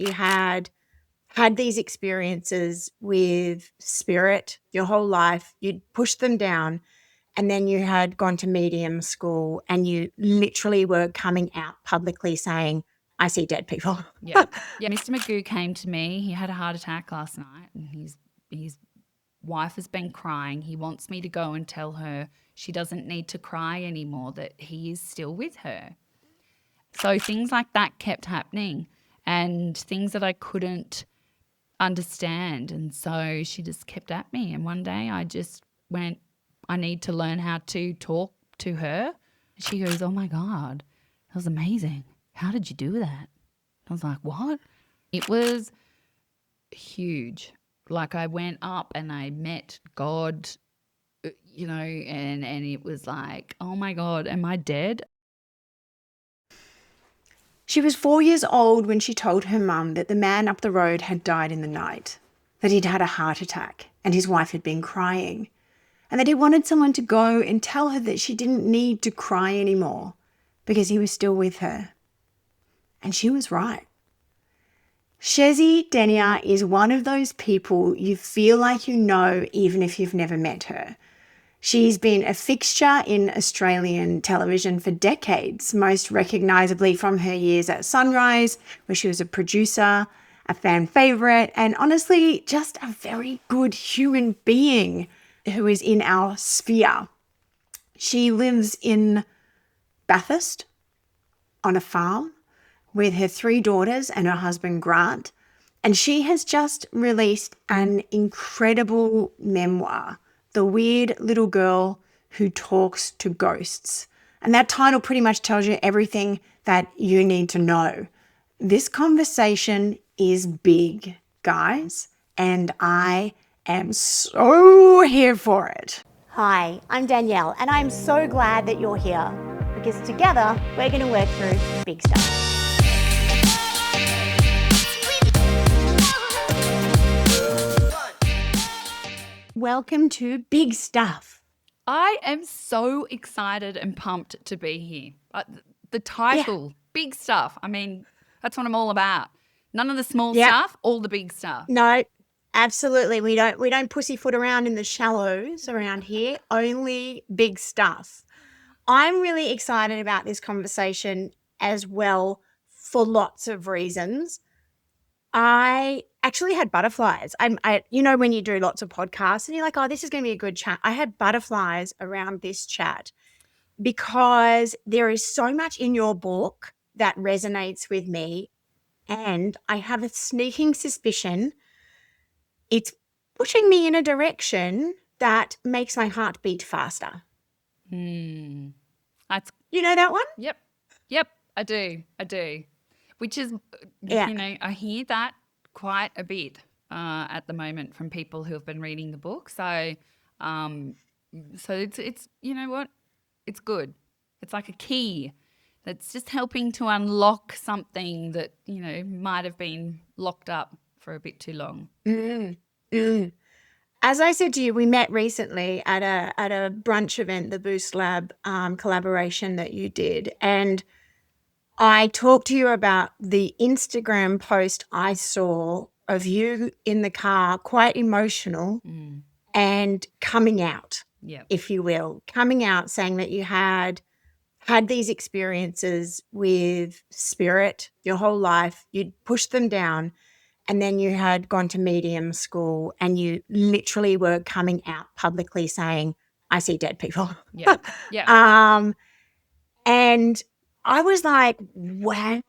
you had these experiences with spirit your whole life, you'd pushed them down, and then you had gone to medium school and you literally were coming out publicly saying, I see dead people. Yeah. Mr. Magoo came to me. He had a heart attack last night, and his wife has been crying. He wants me to go and tell her she doesn't need to cry anymore, that he is still with her. So things like that kept happening, and things that I couldn't understand. And so she just kept at me. And one day I just went, I need to learn how to talk to her. She goes, oh my God, that was amazing. How did you do that? I was like, what? It was huge. Like, I went up and I met God, and it was like, oh my God, am I dead? She was 4 years old when she told her mum that the man up the road had died in the night, that he'd had a heart attack and his wife had been crying, and that he wanted someone to go and tell her that she didn't need to cry anymore because he was still with her. And she was right. Chezzi Denyer is one of those people you feel like you know even if you've never met her. She's been a fixture in Australian television for decades, most recognisably from her years at Sunrise, where she was a producer, a fan favourite, and honestly, just a very good human being who is in our sphere. She lives in Bathurst on a farm with her 3 daughters and her husband Grant, and she has just released an incredible memoir, The Weird Little Girl Who Talks to Ghosts. And that title pretty much tells you everything that you need to know. This conversation is big, guys, and I am so here for it. Hi, I'm Danielle, and I'm so glad that you're here because together we're going to work through big stuff. Welcome to Big Stuff. I am so excited and pumped to be here. The title, Big Stuff. I mean, that's what I'm all about. None of the small stuff, all the big stuff. No, absolutely. We don't pussyfoot around in the shallows around here. Only big stuff. I'm really excited about this conversation as well for lots of reasons. I actually had butterflies. When you do lots of podcasts and you're like, oh, this is going to be a good chat. I had butterflies around this chat because there is so much in your book that resonates with me. And I have a sneaking suspicion it's pushing me in a direction that makes my heart beat faster. That's, you know that one? Yep, I do. Which is, I hear that quite a bit at the moment from people who have been reading the book. So it's you know what? It's good. It's like a key that's just helping to unlock something that, might have been locked up for a bit too long. As I said to you, we met recently at a brunch event, the Boost Lab collaboration that you did, and I talked to you about the Instagram post I saw of you in the car, quite emotional, and coming out, if you will, coming out saying that you had these experiences with spirit your whole life, you'd pushed them down, and then you had gone to medium school and you literally were coming out publicly saying, I see dead people. And I was like, wow,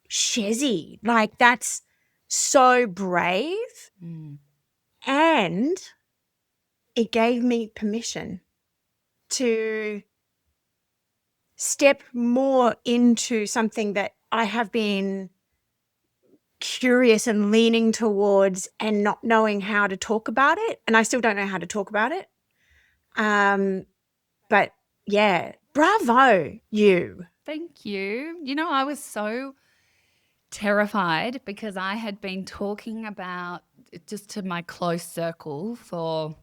Chezzi, like that's so brave. And it gave me permission to step more into something that I have been curious and leaning towards and not knowing how to talk about it. And I still don't know how to talk about it. But yeah, bravo, you. Thank you. I was so terrified because I had been talking about it just to my close circle for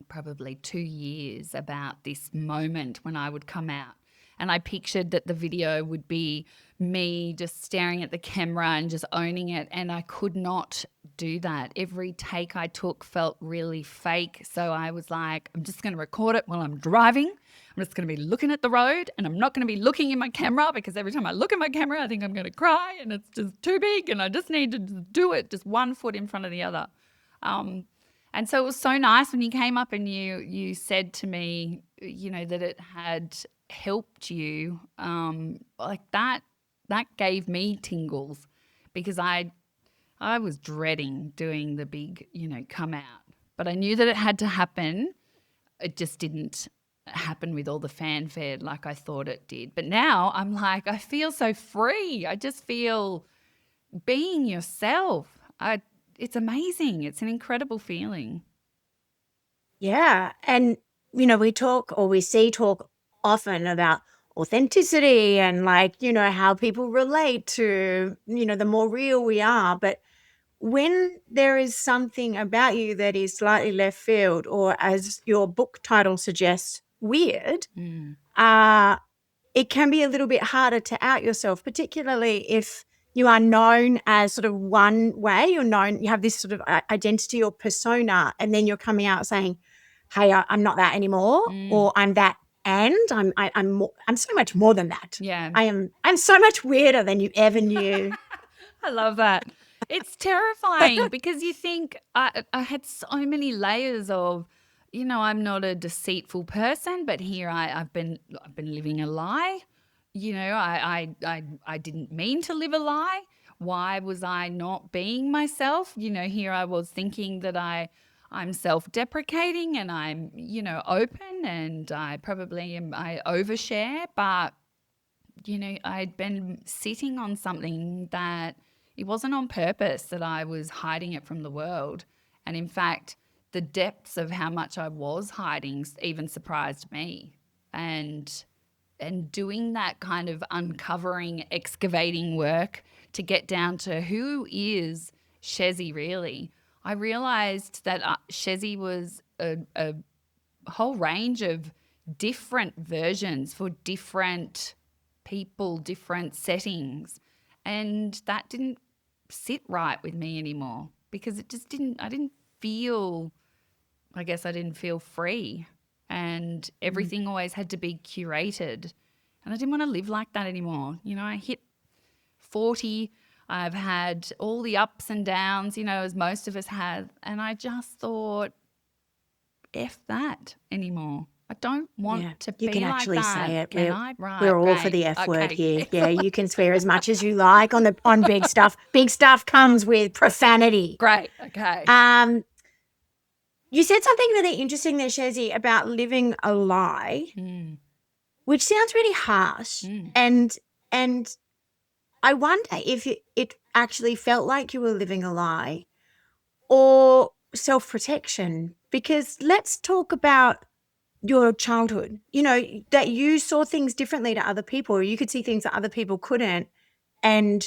probably 2 years about this moment when I would come out. And I pictured that the video would be me just staring at the camera and just owning it. And I could not do that. Every take I took felt really fake. So I was like, I'm just going to record it while I'm driving. I'm just going to be looking at the road, and I'm not going to be looking in my camera, because every time I look at my camera, I think I'm going to cry and it's just too big, and I just need to do it just one foot in front of the other. And so it was so nice when you came up and you said to me, that it had helped you, like that gave me tingles, because I was dreading doing the big, come out. But I knew that it had to happen. It just didn't happen with all the fanfare like I thought it did. But now I'm like, I feel so free. I just feel being yourself. It's amazing. It's an incredible feeling. Yeah. And, we see talk often about authenticity and how people relate to, the more real we are. But when there is something about you that is slightly left field, or as your book title suggests, weird, it can be a little bit harder to out yourself, particularly if you are known as sort of one way. You have this sort of identity or persona, and then you're coming out saying, hey, I'm not that anymore, or I'm that, and I'm so much more than that. Yeah. I'm so much weirder than you ever knew. I love that. It's terrifying because you think I had so many layers of, I'm not a deceitful person, but here I've been living a lie. I didn't mean to live a lie. Why was I not being myself? Here I was thinking that I'm self-deprecating and I'm, open, and I overshare, but I'd been sitting on something that it wasn't on purpose that I was hiding it from the world. And in fact, the depths of how much I was hiding even surprised me. And doing that kind of uncovering, excavating work to get down to who is Chezzi really, I realized that Chezzi was a whole range of different versions for different people, different settings. And that didn't sit right with me anymore, because it just I didn't feel free, and everything always had to be curated. And I didn't want to live like that anymore. I hit 40, I've had all the ups and downs, as most of us have. And I just thought, F that anymore. I don't want to be like that. You can actually say it. Can I? Right. We're all for the F word here. Yeah, you can swear as much as you like on big stuff. Big stuff comes with profanity. Great. Okay. You said something really interesting there, Chezzi, about living a lie, which sounds really harsh. And I wonder if it actually felt like you were living a lie or self-protection, because let's talk about your childhood, that you saw things differently to other people, or you could see things that other people couldn't, and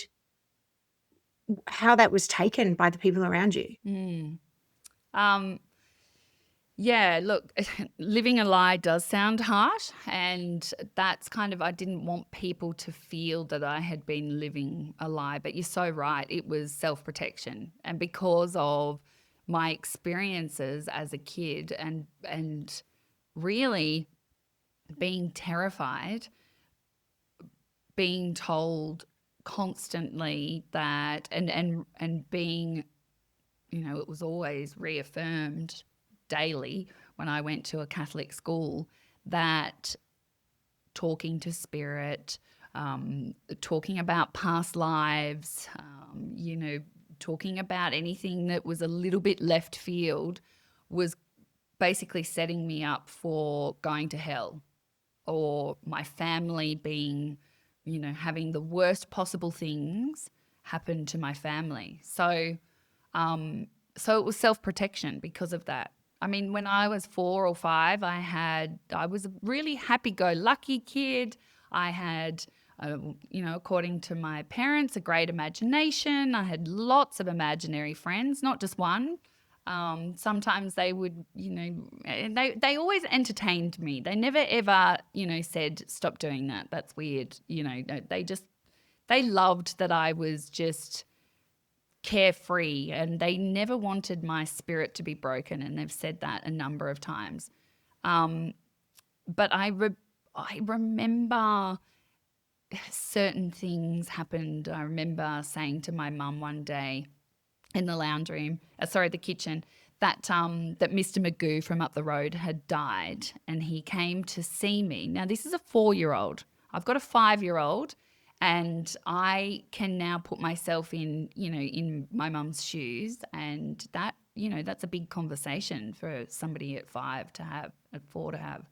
how that was taken by the people around you. Yeah, look, living a lie does sound harsh, and that's kind of, I didn't want people to feel that I had been living a lie, but you're so right. It was self-protection, and because of my experiences as a kid and really being terrified, being told constantly that, and being, it was always reaffirmed daily when I went to a Catholic school that talking to spirit, talking about past lives, talking about anything that was a little bit left field was basically setting me up for going to hell, or my family being, having the worst possible things happen to my family. So it was self-protection because of that. I mean, when I was 4 or 5, I was a really happy-go-lucky kid. I had, according to my parents, a great imagination. I had lots of imaginary friends, not just one. Sometimes they would, they always entertained me. They never ever, said, stop doing that. That's weird. They loved that I was just carefree, and they never wanted my spirit to be broken. And they've said that a number of times. But I remember certain things happened. I remember saying to my mum one day in the lounge room, the kitchen, that Mr. Magoo from up the road had died, and he came to see me. Now, this is a 4-year-old. I've got a 5-year-old, and I can now put myself in my mum's shoes, and that, that's a big conversation for somebody at 5 to have, at 4 to have.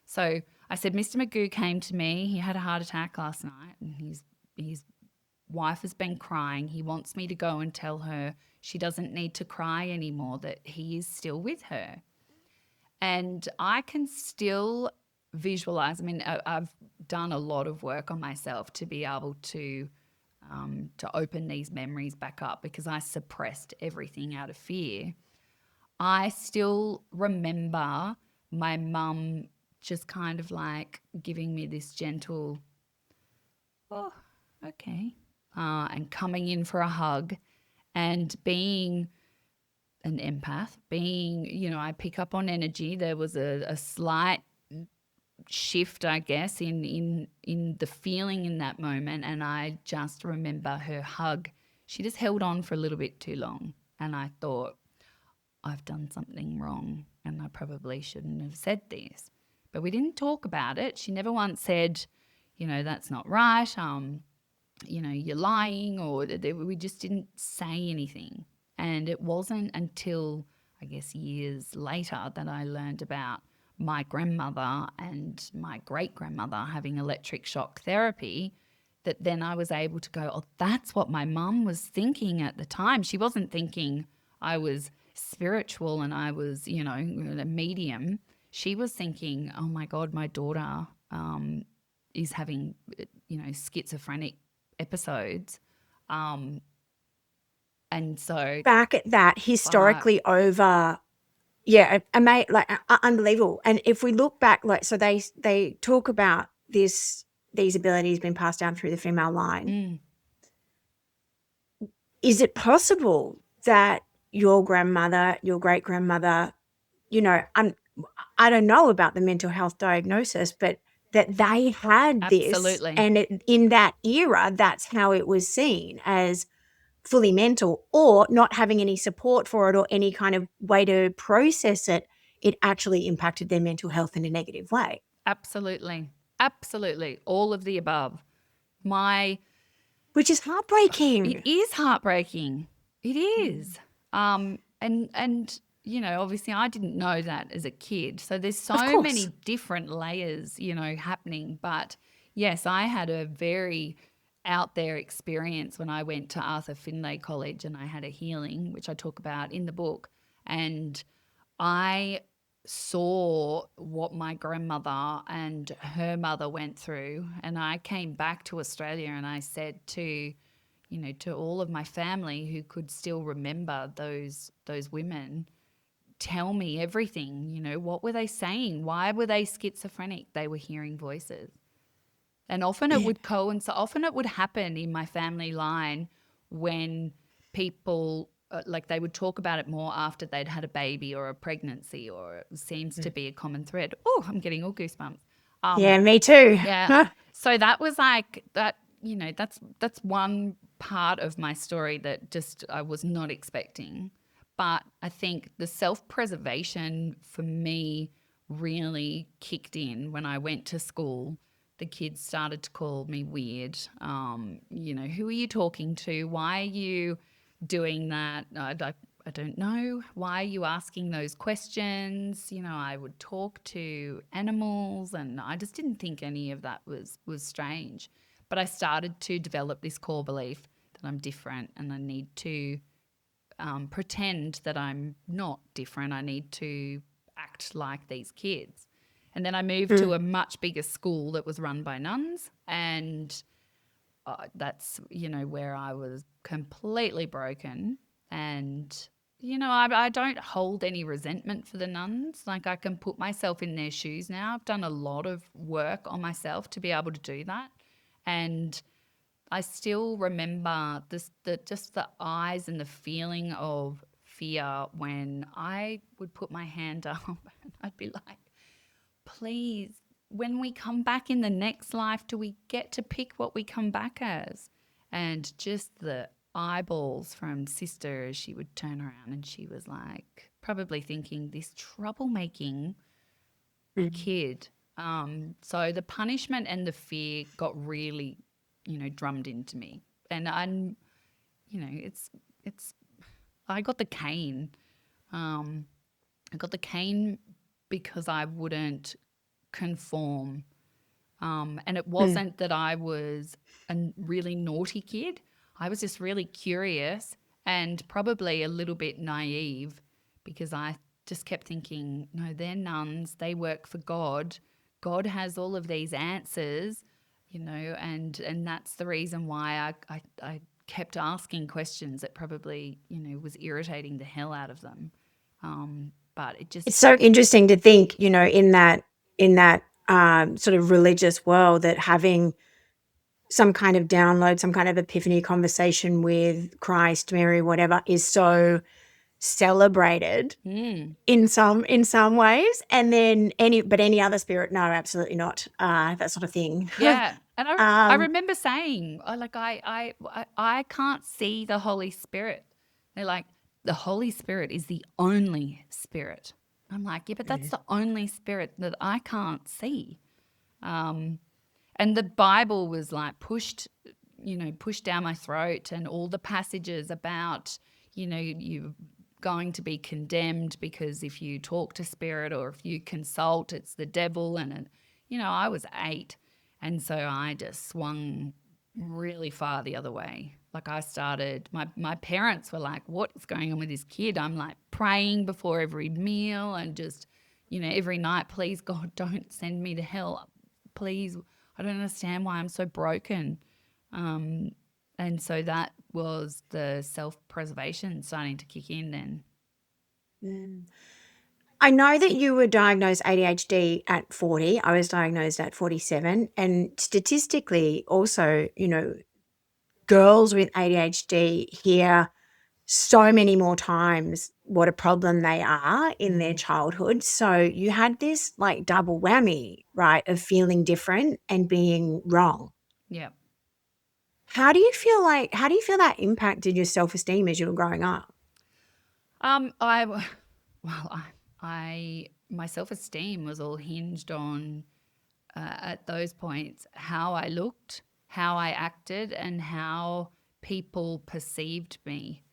So I said, Mr. Magoo came to me. He had a heart attack last night, and his wife has been crying. He wants me to go and tell her she doesn't need to cry anymore, that he is still with her. And I can still visualize. I mean, I've done a lot of work on myself to be able to open these memories back up, because I suppressed everything out of fear. I still remember my mum just kind of like giving me this gentle, oh, okay, and coming in for a hug, and being an empath, I pick up on energy. There was a slight shift, I guess, in the feeling in that moment, and I just remember her hug. She just held on for a little bit too long, and I thought, I've done something wrong, and I probably shouldn't have said this. But we didn't talk about it. She never once said, that's not right, you're lying, or we just didn't say anything. And it wasn't until, I guess, years later that I learned about my grandmother and my great-grandmother having electric shock therapy, that then I was able to go, oh, that's what my mum was thinking at the time. She wasn't thinking I was spiritual and I was, a medium. She was thinking, oh my God, my daughter is having, schizophrenic episodes. And so Back at that historically over, unbelievable. And if we look back, so they talk about these abilities being passed down through the female line. Is it possible that your grandmother, your great-grandmother, I don't know about the mental health diagnosis, but that they had this, absolutely, and in that era, that's how it was seen, as fully mental, or not having any support for it or any kind of way to process it, it actually impacted their mental health in a negative way. Absolutely. All of the above. Which is heartbreaking. It is heartbreaking. It is. And obviously I didn't know that as a kid. So there's so many different layers, happening. But yes, I had a very out there experience when I went to Arthur Findlay College, and I had a healing, which I talk about in the book. And I saw what my grandmother and her mother went through. And I came back to Australia, and I said to all of my family who could still remember those women, tell me everything. What were they saying? Why were they schizophrenic? They were hearing voices. And often it would often it would happen in my family line when people they would talk about it more after they'd had a baby or a pregnancy, or it seems to be a common thread. Oh, I'm getting all goosebumps. Yeah, me too. Yeah. So that was like that, that's one part of my story that just I was not expecting. But I think the self-preservation for me really kicked in when I went to school. The kids started to call me weird. Who are you talking to? Why are you doing that? I don't know. Why are you asking those questions? I would talk to animals, and I just didn't think any of that was strange. But I started to develop this core belief that I'm different, and I need to pretend that I'm not different. I need to act like these kids. And then I moved to a much bigger school that was run by nuns, and that's, where I was completely broken. And, I don't hold any resentment for the nuns. Like, I can put myself in their shoes now. I've done a lot of work on myself to be able to do that. And I still remember just the eyes and the feeling of fear when I would put my hand up and I'd be like, please, when we come back in the next life, do we get to pick what we come back as? And just the eyeballs from sister as she would turn around and she was like, probably thinking, this troublemaking kid. So the punishment and the fear got really, drummed into me. And it's I got the cane. I got the cane because I wouldn't conform. And it wasn't that I was a really naughty kid. I was just really curious and probably a little bit naive because I just kept thinking, no, they're nuns. They work for God. God has all of these answers, and that's the reason why I kept asking questions that probably, was irritating the hell out of them. But it just, It's so interesting to think, in that sort of religious world, that having some kind of download, some kind of epiphany conversation with Christ, Mary, whatever, is so celebrated in some ways, and then any other spirit, no, absolutely not, that sort of thing. yeah. And I remember saying, I can't see the Holy Spirit. They're like, the Holy Spirit is the only spirit. I'm like, yeah, but that's the only spirit that I can't see. And the Bible was like pushed down my throat, and all the passages about, you going to be condemned because if you talk to spirit or if you consult, it's the devil. And, I was 8. And so I just swung really far the other way. Like, I started, my parents were like, what is going on with this kid? I'm like praying before every meal and just, every night, please God, don't send me to hell. Please, I don't understand why I'm so broken. And so that was the self-preservation starting to kick in then. I know that you were diagnosed ADHD at 40. I was diagnosed at 47. And statistically, also, girls with ADHD hear so many more times what a problem they are in their childhood. So you had this like double whammy, right, of feeling different and being wrong. Yeah. How do you feel that impacted your self-esteem as you were growing up? My self-esteem was all hinged on, at those points, how I looked, how I acted, and how people perceived me.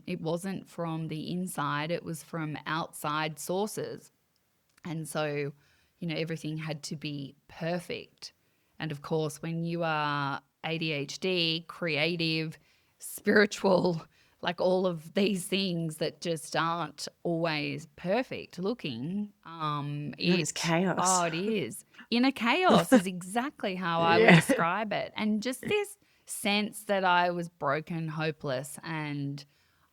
It wasn't from the inside, it was from outside sources. And so, everything had to be perfect. And of course, when you are ADHD, creative, spiritual, like all of these things that just aren't always perfect looking, It's chaos. it is. Inner chaos is exactly how I would Yeah. describe it. And just this sense that I was broken, hopeless, and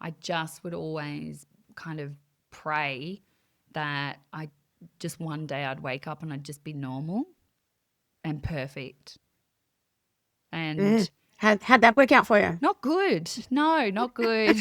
I just would always kind of pray that I just one day I'd wake up and I'd just be normal and perfect. And How'd that work out for you? not good. No, not good.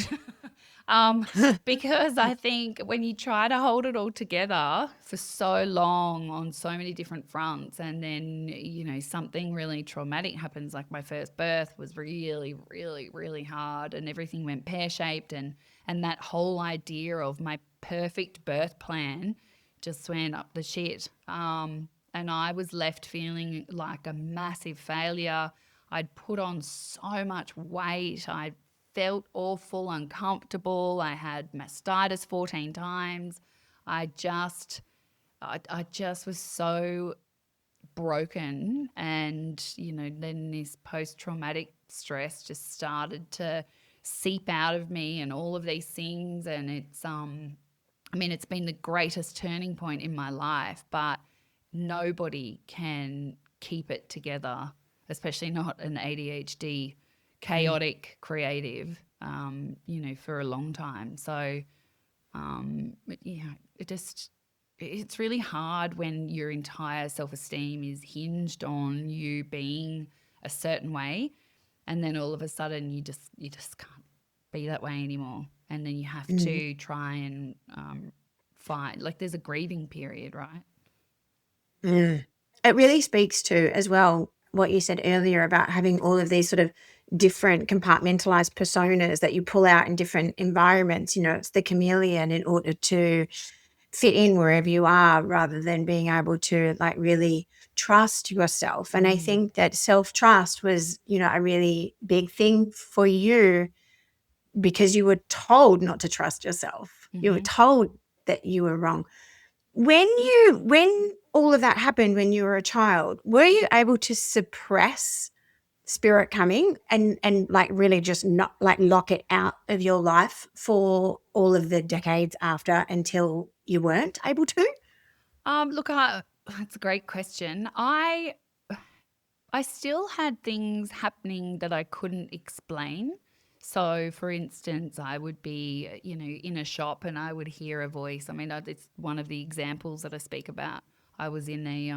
Because I think when you try to hold it all together for so long on so many different fronts, and then, something really traumatic happens, like my first birth was really, really, really hard, and everything went pear-shaped, and that whole idea of my perfect birth plan just went up the shit. And I was left feeling like a massive failure. I'd put on so much weight. I felt awful, uncomfortable. I had mastitis 14 times. I just was so broken, and then this post-traumatic stress just started to seep out of me, and all of these things. And it's been the greatest turning point in my life, but nobody can keep it together, especially not an ADHD, chaotic creative. for a long time. So, it's really hard when your entire self-esteem is hinged on you being a certain way, and then all of a sudden you just can't be that way anymore, and then you have to try and find, like, there's a grieving period, right? It really speaks to, as well, what you said earlier about having all of these sort of different compartmentalized personas that you pull out in different environments. It's the chameleon in order to fit in wherever you are, rather than being able to like really trust yourself. And I think that self-trust was, a really big thing for you, because you were told not to trust yourself. You were told that you were wrong. When all of that happened when you were a child, were you able to suppress spirit coming and like really just not like lock it out of your life for all of the decades after, until you weren't able to? Look, that's a great question. I still had things happening that I couldn't explain. So, for instance, I would be, in a shop and I would hear a voice. I mean, it's one of the examples that I speak about. I was in a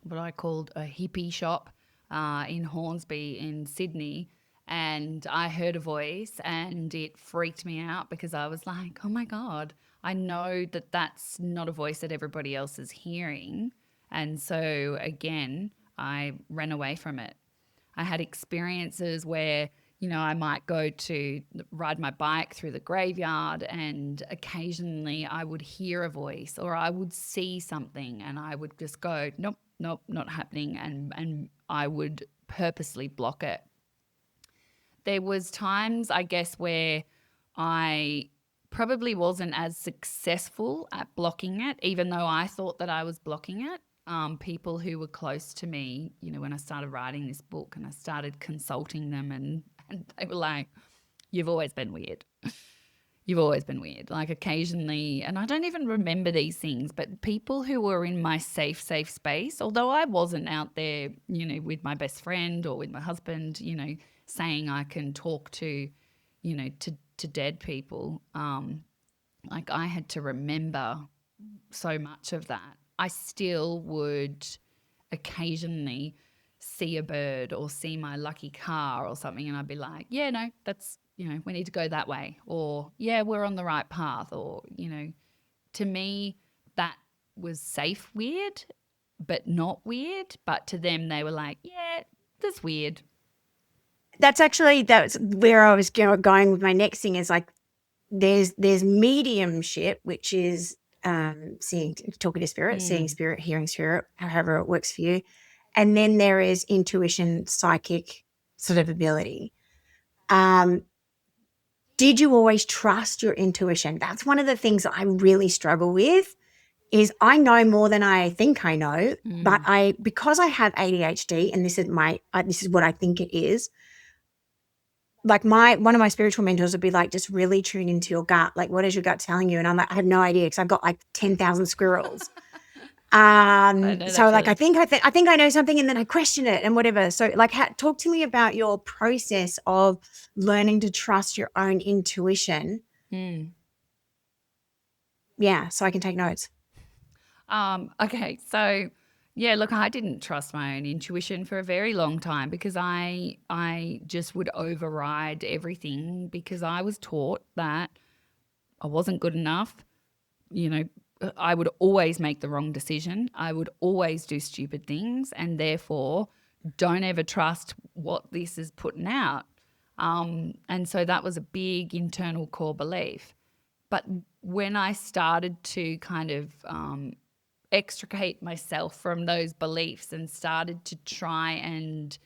what I called a hippie shop in Hornsby in Sydney, and I heard a voice and it freaked me out, because I was like, oh my God, I know that that's not a voice that everybody else is hearing. And so again, I ran away from it. I had experiences where, I might go to ride my bike through the graveyard, and occasionally I would hear a voice or I would see something and I would just go, nope, nope, not happening. And I would purposely block it. There was times, I guess, where I probably wasn't as successful at blocking it, even though I thought that I was blocking it. People who were close to me, when I started writing this book and I started consulting them, and they were like, you've always been weird. You've always been weird. Like occasionally, and I don't even remember these things, but people who were in my safe space, although I wasn't out there, with my best friend or with my husband, saying I can talk to, to dead people. Like I had to remember so much of that. I still would occasionally see a bird or see my lucky car or something, and I'd be like, yeah, no, that's, we need to go that way, or yeah, we're on the right path, or, to me, that was safe weird, but not weird. But to them, they were like, yeah, that's weird. That's where I was going with my next thing, is like there's mediumship, which is talking to spirit, seeing spirit, hearing spirit, however it works for you. And then there is intuition, psychic sort of ability. Did you always trust your intuition? That's one of the things that I really struggle with, is I know more than I think I know, but because I have ADHD, and this is what I think it is. Like one of my spiritual mentors would be like, just really tune into your gut. Like, what is your gut telling you? And I'm like, I have no idea, because I've got like 10,000 squirrels. So like, I think I know something, and then I question it and whatever. So like, talk to me about your process of learning to trust your own intuition. Yeah. So I can take notes. Okay. So yeah, look, I didn't trust my own intuition for a very long time, because I just would override everything, because I was taught that I wasn't good enough. I would always make the wrong decision. I would always do stupid things, and therefore don't ever trust what this is putting out. And so that was a big internal core belief. But when I started to kind of extricate myself from those beliefs and started to try and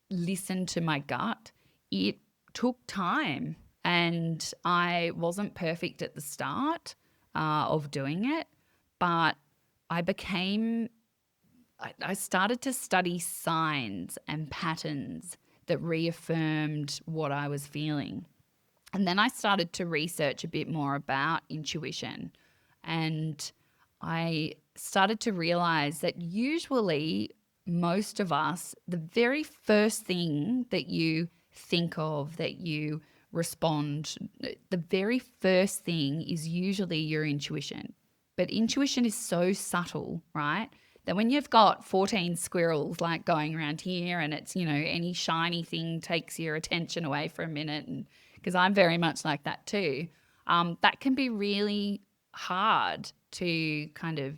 listen to my gut, it took time, and I wasn't perfect at the start of doing it, but I started to study signs and patterns that reaffirmed what I was feeling. And then I started to research a bit more about intuition, and I started to realize that usually most of us, the very first thing that you think of, that you respond, the very first thing is usually your intuition. But intuition is so subtle, right? That when you've got 14 squirrels like going around here and it's, any shiny thing takes your attention away for a minute, and because I'm very much like that too, that can be really hard to kind of,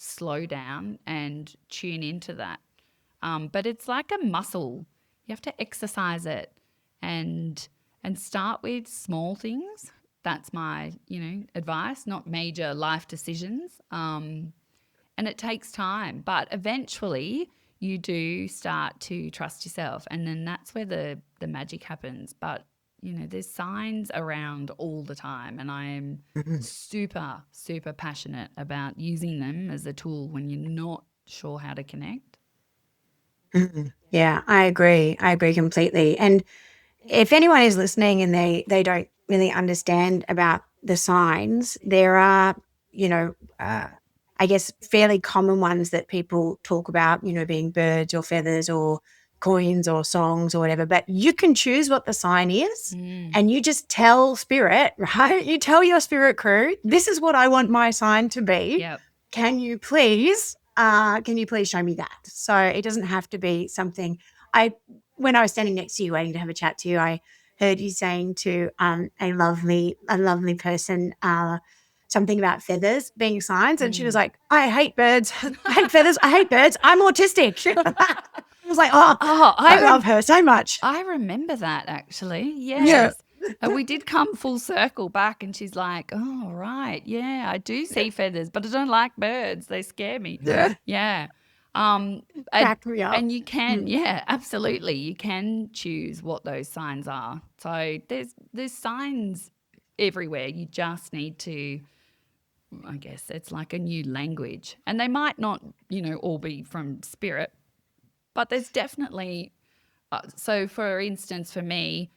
slow down and tune into that. But it's like a muscle. You have to exercise it and start with small things. That's my, advice, not major life decisions. And it takes time, but eventually you do start to trust yourself, and then that's where the magic happens. But there's signs around all the time, and I am super, super passionate about using them as a tool when you're not sure how to connect. Yeah, I agree. I agree completely. And if anyone is listening and they don't really understand about the signs, there are, I guess, fairly common ones that people talk about, being birds or feathers or coins or songs or whatever. But you can choose what the sign is, and you just tell spirit, right? You tell your spirit crew, this is what I want my sign to be. Yep. Can you please show me that? So it doesn't have to be something. When I was standing next to you waiting to have a chat to you, I heard you saying to a lovely person something about feathers being signs, and she was like, I hate birds. I hate feathers. I hate birds. I'm autistic. I was like, I love her so much. I remember that actually. Yes. Yeah. We did come full circle back, and she's like, oh, right. Yeah, I do see feathers, but I don't like birds. They scare me. Yeah. Crack me up. And you can, absolutely. You can choose what those signs are. So there's signs everywhere. You just need to, I guess it's like a new language. And they might not, all be from spirit, but there's definitely, so for instance, for me,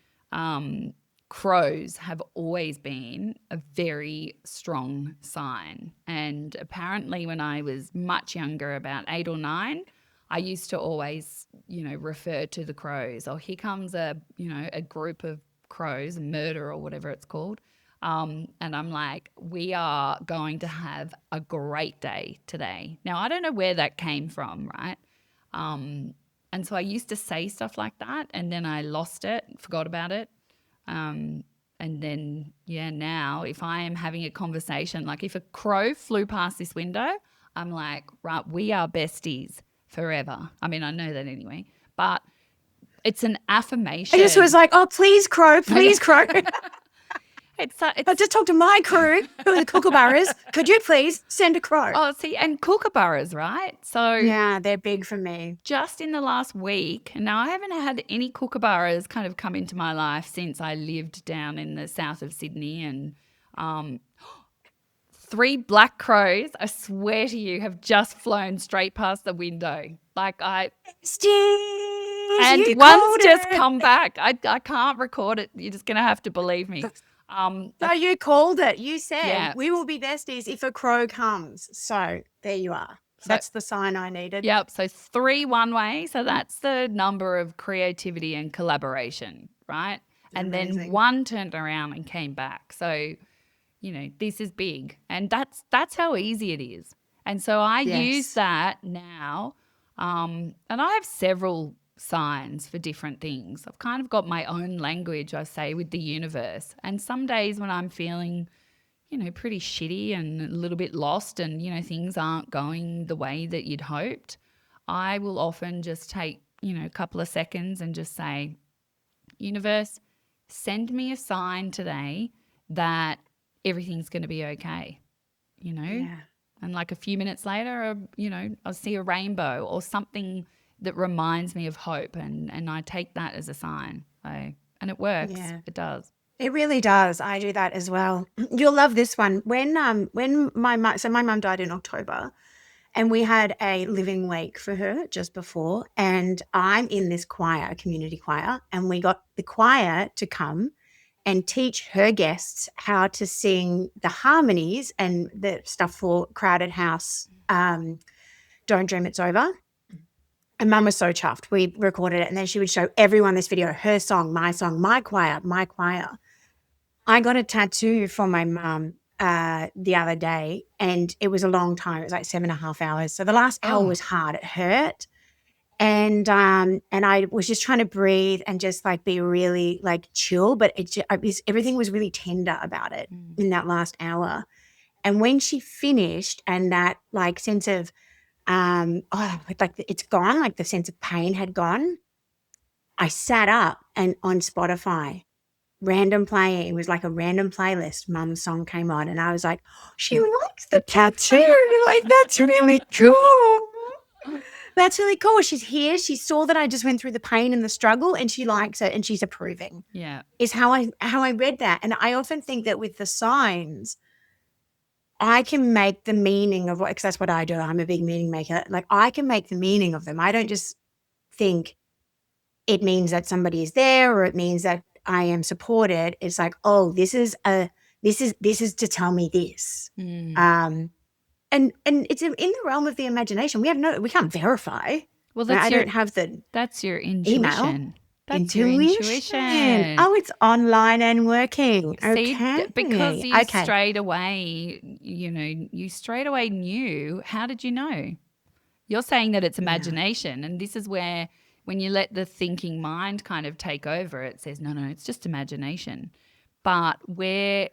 crows have always been a very strong sign. And apparently when I was much younger, about 8 or 9, I used to always, refer to the crows. Oh, here comes a group of crows, murder or whatever it's called. And I'm like, we are going to have a great day today. Now, I don't know where that came from, right? And so I used to say stuff like that, and then I lost it, forgot about it. And then, now if I am having a conversation, like if a crow flew past this window, I'm like, right, we are besties forever. I mean, I know that anyway, but it's an affirmation. I just was like, oh, please, crow, please, crow. I just talked to my crew, who are the kookaburras. Could you please send a crow? Oh, see, and kookaburras, right? So yeah, they're big for me. Just in the last week, and now I haven't had any kookaburras kind of come into my life since I lived down in the south of Sydney, and 3 black crows, I swear to you, have just flown straight past the window. Like Steve, and one's just come back. I can't record it. You're just going to have to believe me. No, you called it. You said we will be besties if a crow comes. So there you are. That's the sign I needed. Yep. So 3 one way. So that's the number of creativity and collaboration, right? And Amazing. then 1 turned around and came back. So, this is big. And that's how easy it is. And so I use that now. And I have several signs for different things. I've kind of got my own language, I say, with the universe. And some days when I'm feeling, pretty shitty and a little bit lost and, things aren't going the way that you'd hoped, I will often just take, a couple of seconds and just say, universe, send me a sign today that everything's going to be okay, And like a few minutes later, I'll see a rainbow or something that reminds me of hope, and I take that as a sign. And it works. Yeah. It does. It really does. I do that as well. You'll love this one. When my mum died in October, and we had a living wake for her just before, and I'm in this choir, a community choir, and we got the choir to come and teach her guests how to sing the harmonies and the stuff for Crowded House, Don't Dream It's Over. And Mum was so chuffed. We recorded it, and then she would show everyone this video, her song, my choir, my choir. I got a tattoo for my mum the other day, and it was a long time. It was like 7.5 hours. So the last hour was hard. It hurt. And I was just trying to breathe and just like be really like chill, but everything was really tender about it in that last hour. And when she finished, and that like sense of like it's gone, like the sense of pain had gone, I sat up, and on Spotify, random playing, it was like a random playlist, Mum's song came on, and I was like, she likes the tattoo. Like, that's really cool. That's really cool. She's here. She saw that I just went through the pain and the struggle, and she likes it, and she's approving. Yeah. Is how I read that. And I often think that with the signs, I can make the meaning of what, because that's what I do. I'm a big meaning maker. Like, I can make the meaning of them. I don't just think it means that somebody is there, or it means that I am supported. It's like, oh, this is to tell me this. And it's in the realm of the imagination. We can't verify. Well, I don't have that's your intuition. email. That's your intuition. Oh, it's online and working. See, Okay. because you straight away, you straight away knew. How did you know? You're saying that it's imagination, and this is where, when you let the thinking mind kind of take over, it says, no, it's just imagination. But where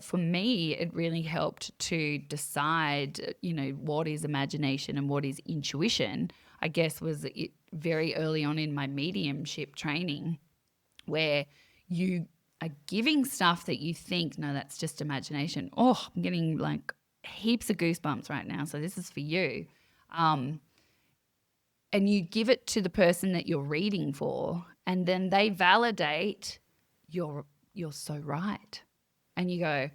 for me it really helped to decide, what is imagination and what is intuition, I guess, was very early on in my mediumship training, where you are giving stuff that you think, no, that's just imagination. Oh, I'm getting like heaps of goosebumps right now. So this is for you. And you give it to the person that you're reading for, and then they validate you're so right. And you go,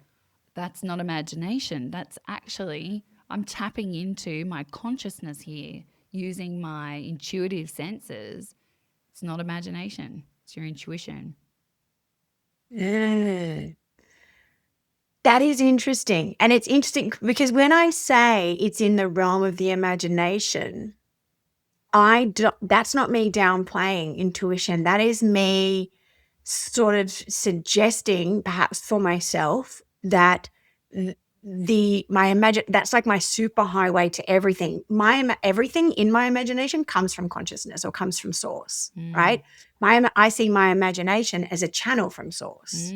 that's not imagination. That's actually, I'm tapping into my consciousness here using my intuitive senses. It's not imagination. It's your intuition. That is interesting. And it's interesting because when I say it's in the realm of the imagination, that's not me downplaying intuition. That is me sort of suggesting, perhaps for myself, that that's like my super highway to everything. Everything in my imagination comes from consciousness, or comes from source, right? I see my imagination as a channel from source.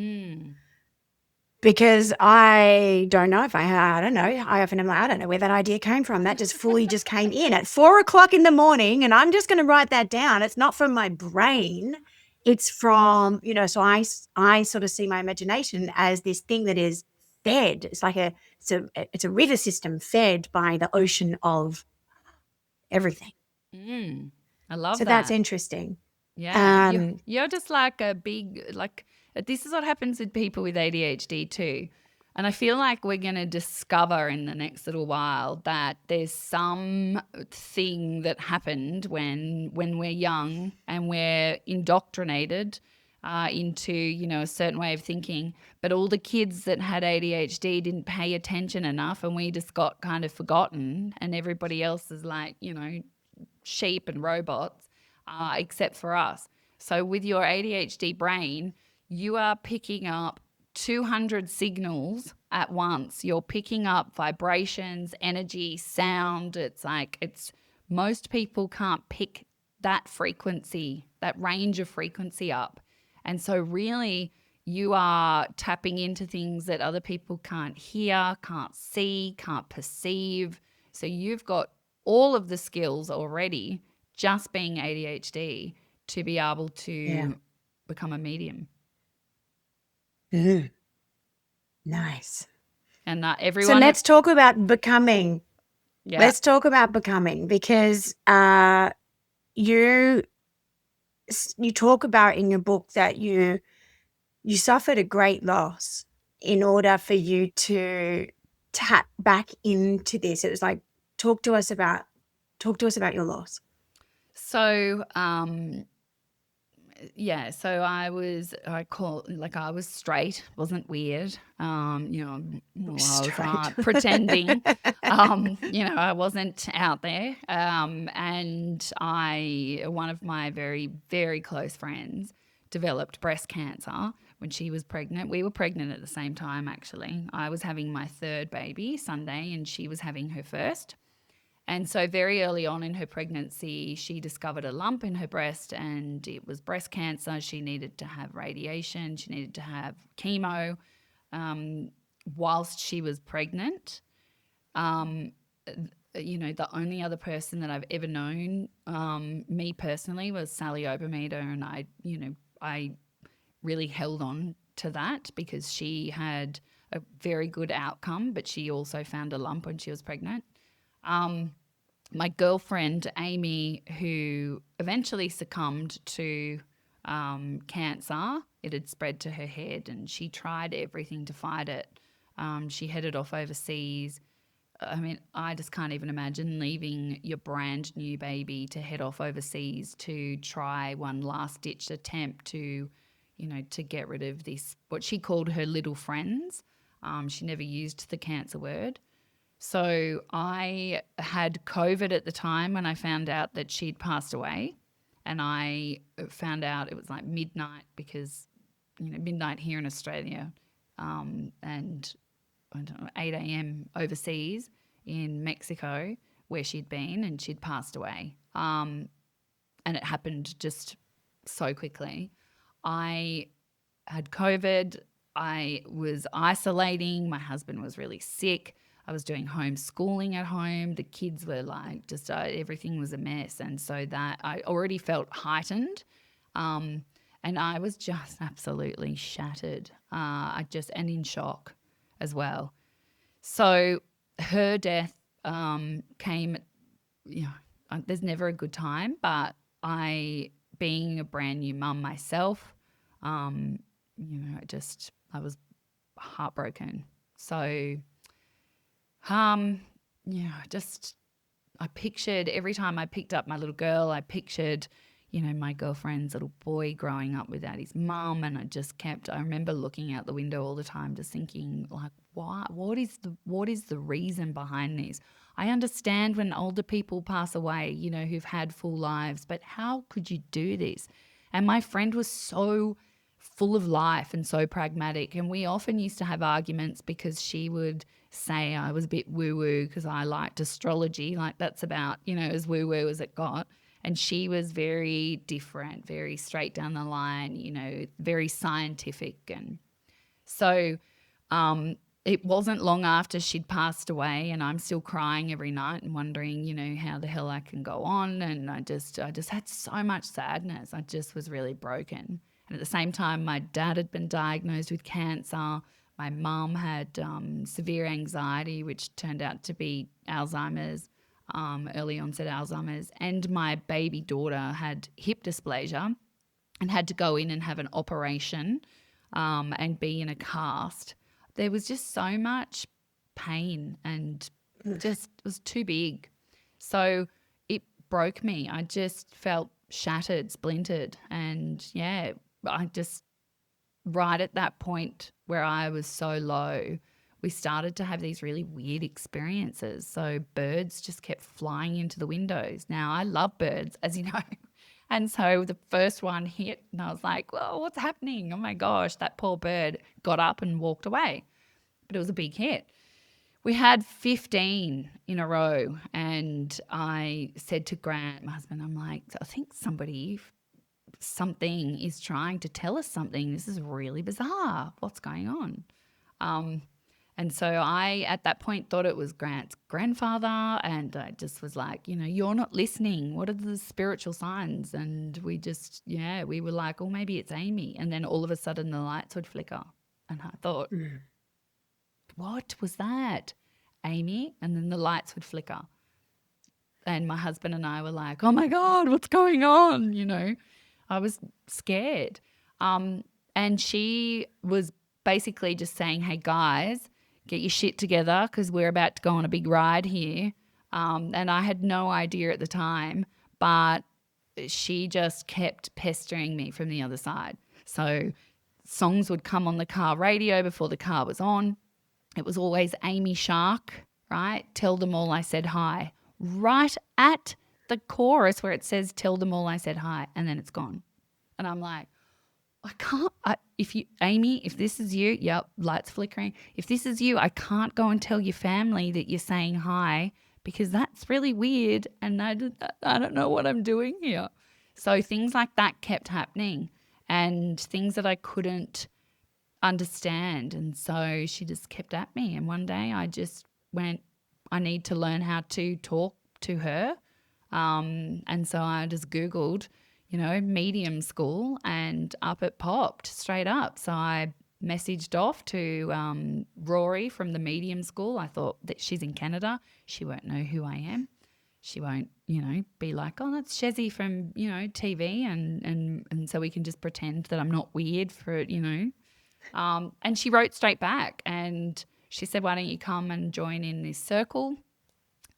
Because I don't know I don't know. I often am like, I don't know where that idea came from. That just fully just came in at 4:00 in the morning, and I'm just going to write that down. It's not from my brain. It's from, so I sort of see my imagination as this thing that is fed. It's like it's a river system fed by the ocean of everything. I love that. So that's interesting. Yeah. You're just like a big, this is what happens with people with ADHD too. And I feel like we're going to discover in the next little while that there's some thing that happened when we're young and we're indoctrinated into, a certain way of thinking. But all the kids that had ADHD didn't pay attention enough, and we just got kind of forgotten, and everybody else is like, sheep and robots, except for us. So with your ADHD brain, you are picking up 200 signals at once. You're picking up vibrations, energy, sound. Most people can't pick that frequency, that range of frequency up. And so really you are tapping into things that other people can't hear, can't see, can't perceive. So you've got all of the skills already, just being ADHD, to be able to become a medium. Nice. And everyone. So let's talk about becoming. Yeah. Let's talk about becoming, because you talk about in your book that you suffered a great loss in order for you to tap back into this. It was like, talk to us about your loss. So Yeah, so I was straight, wasn't weird. I was Straight. pretending. I wasn't out there. And one of my very, very close friends developed breast cancer when she was pregnant. We were pregnant at the same time, actually. I was having my third baby Sunday, and she was having her first. And so, very early on in her pregnancy, she discovered a lump in her breast and it was breast cancer. She needed to have radiation, she needed to have chemo whilst she was pregnant. Um, the only other person that I've ever known, me personally, was Sally Obermeter. And I really held on to that because she had a very good outcome, but she also found a lump when she was pregnant. My girlfriend, Amy, who eventually succumbed to cancer, it had spread to her head and she tried everything to fight it. She headed off overseas. I mean, I just can't even imagine leaving your brand new baby to head off overseas to try one last ditch attempt to get rid of this, what she called her little friends. She never used the cancer word. So I had COVID at the time when I found out that she'd passed away. And I found out it was like midnight because, midnight here in Australia, and I don't know, 8 a.m. overseas in Mexico where she'd been, and she'd passed away. And it happened just so quickly. I had COVID. I was isolating. My husband was really sick. I was doing homeschooling at home. The kids were like everything was a mess. And so that I already felt heightened. And I was just absolutely shattered. And in shock as well. So her death came, there's never a good time, but being a brand new mum myself, I was heartbroken. So, I pictured every time I picked up my little girl, I pictured, my girlfriend's little boy growing up without his mum. And I remember looking out the window all the time, just thinking like, what is the reason behind this? I understand when older people pass away, who've had full lives, but how could you do this? And my friend was so full of life and so pragmatic. And we often used to have arguments because she would say I was a bit woo-woo because I liked astrology. Like that's about, as woo-woo as it got. And she was very different, very straight down the line, very scientific. And so it wasn't long after she'd passed away and I'm still crying every night and wondering, how the hell I can go on. And I just had so much sadness. I just was really broken. And at the same time, my dad had been diagnosed with cancer. My mum had severe anxiety, which turned out to be Alzheimer's, early onset Alzheimer's. And my baby daughter had hip dysplasia and had to go in and have an operation and be in a cast. There was just so much pain and just it was too big. So it broke me. I just felt shattered, splintered. And I just, right at that point where I was so low, we started to have these really weird experiences. So birds just kept flying into the windows. Now, I love birds, as you know. And so the first one hit and I was like, whoa, what's happening? Oh my gosh, that poor bird got up and walked away. But it was a big hit. We had 15 in a row and I said to Grant, my husband, I'm like, I think something is trying to tell us something. This is really bizarre. What's going on? And so I, at that point, thought it was Grant's grandfather. And I just was like, you're not listening. What are the spiritual signs? And we were like, oh, maybe it's Amy. And then all of a sudden the lights would flicker. And I thought, what was that? Amy? And then the lights would flicker. And my husband and I were like, oh my God, what's going on? I was scared. And she was basically just saying, hey, guys, get your shit together because we're about to go on a big ride here. And I had no idea at the time, but she just kept pestering me from the other side. So songs would come on the car radio before the car was on. It was always Amy Shark, right? Tell them all I said hi. Right at the chorus where it says tell them all I said hi, and then it's gone. And I'm like, I can't, Amy, if this is you, yep, lights flickering. If this is you, I can't go and tell your family that you're saying hi because that's really weird and I don't know what I'm doing here. So things like that kept happening and things that I couldn't understand. And so she just kept at me. And one day I just went, I need to learn how to talk to her. And so I just Googled, medium school, and up it popped straight up. So I messaged off to Rory from the medium school. I thought that she's in Canada. She won't know who I am. She won't, be like, oh, that's Chezzi from, TV. And so we can just pretend that I'm not weird for, and she wrote straight back and she said, why don't you come and join in this circle?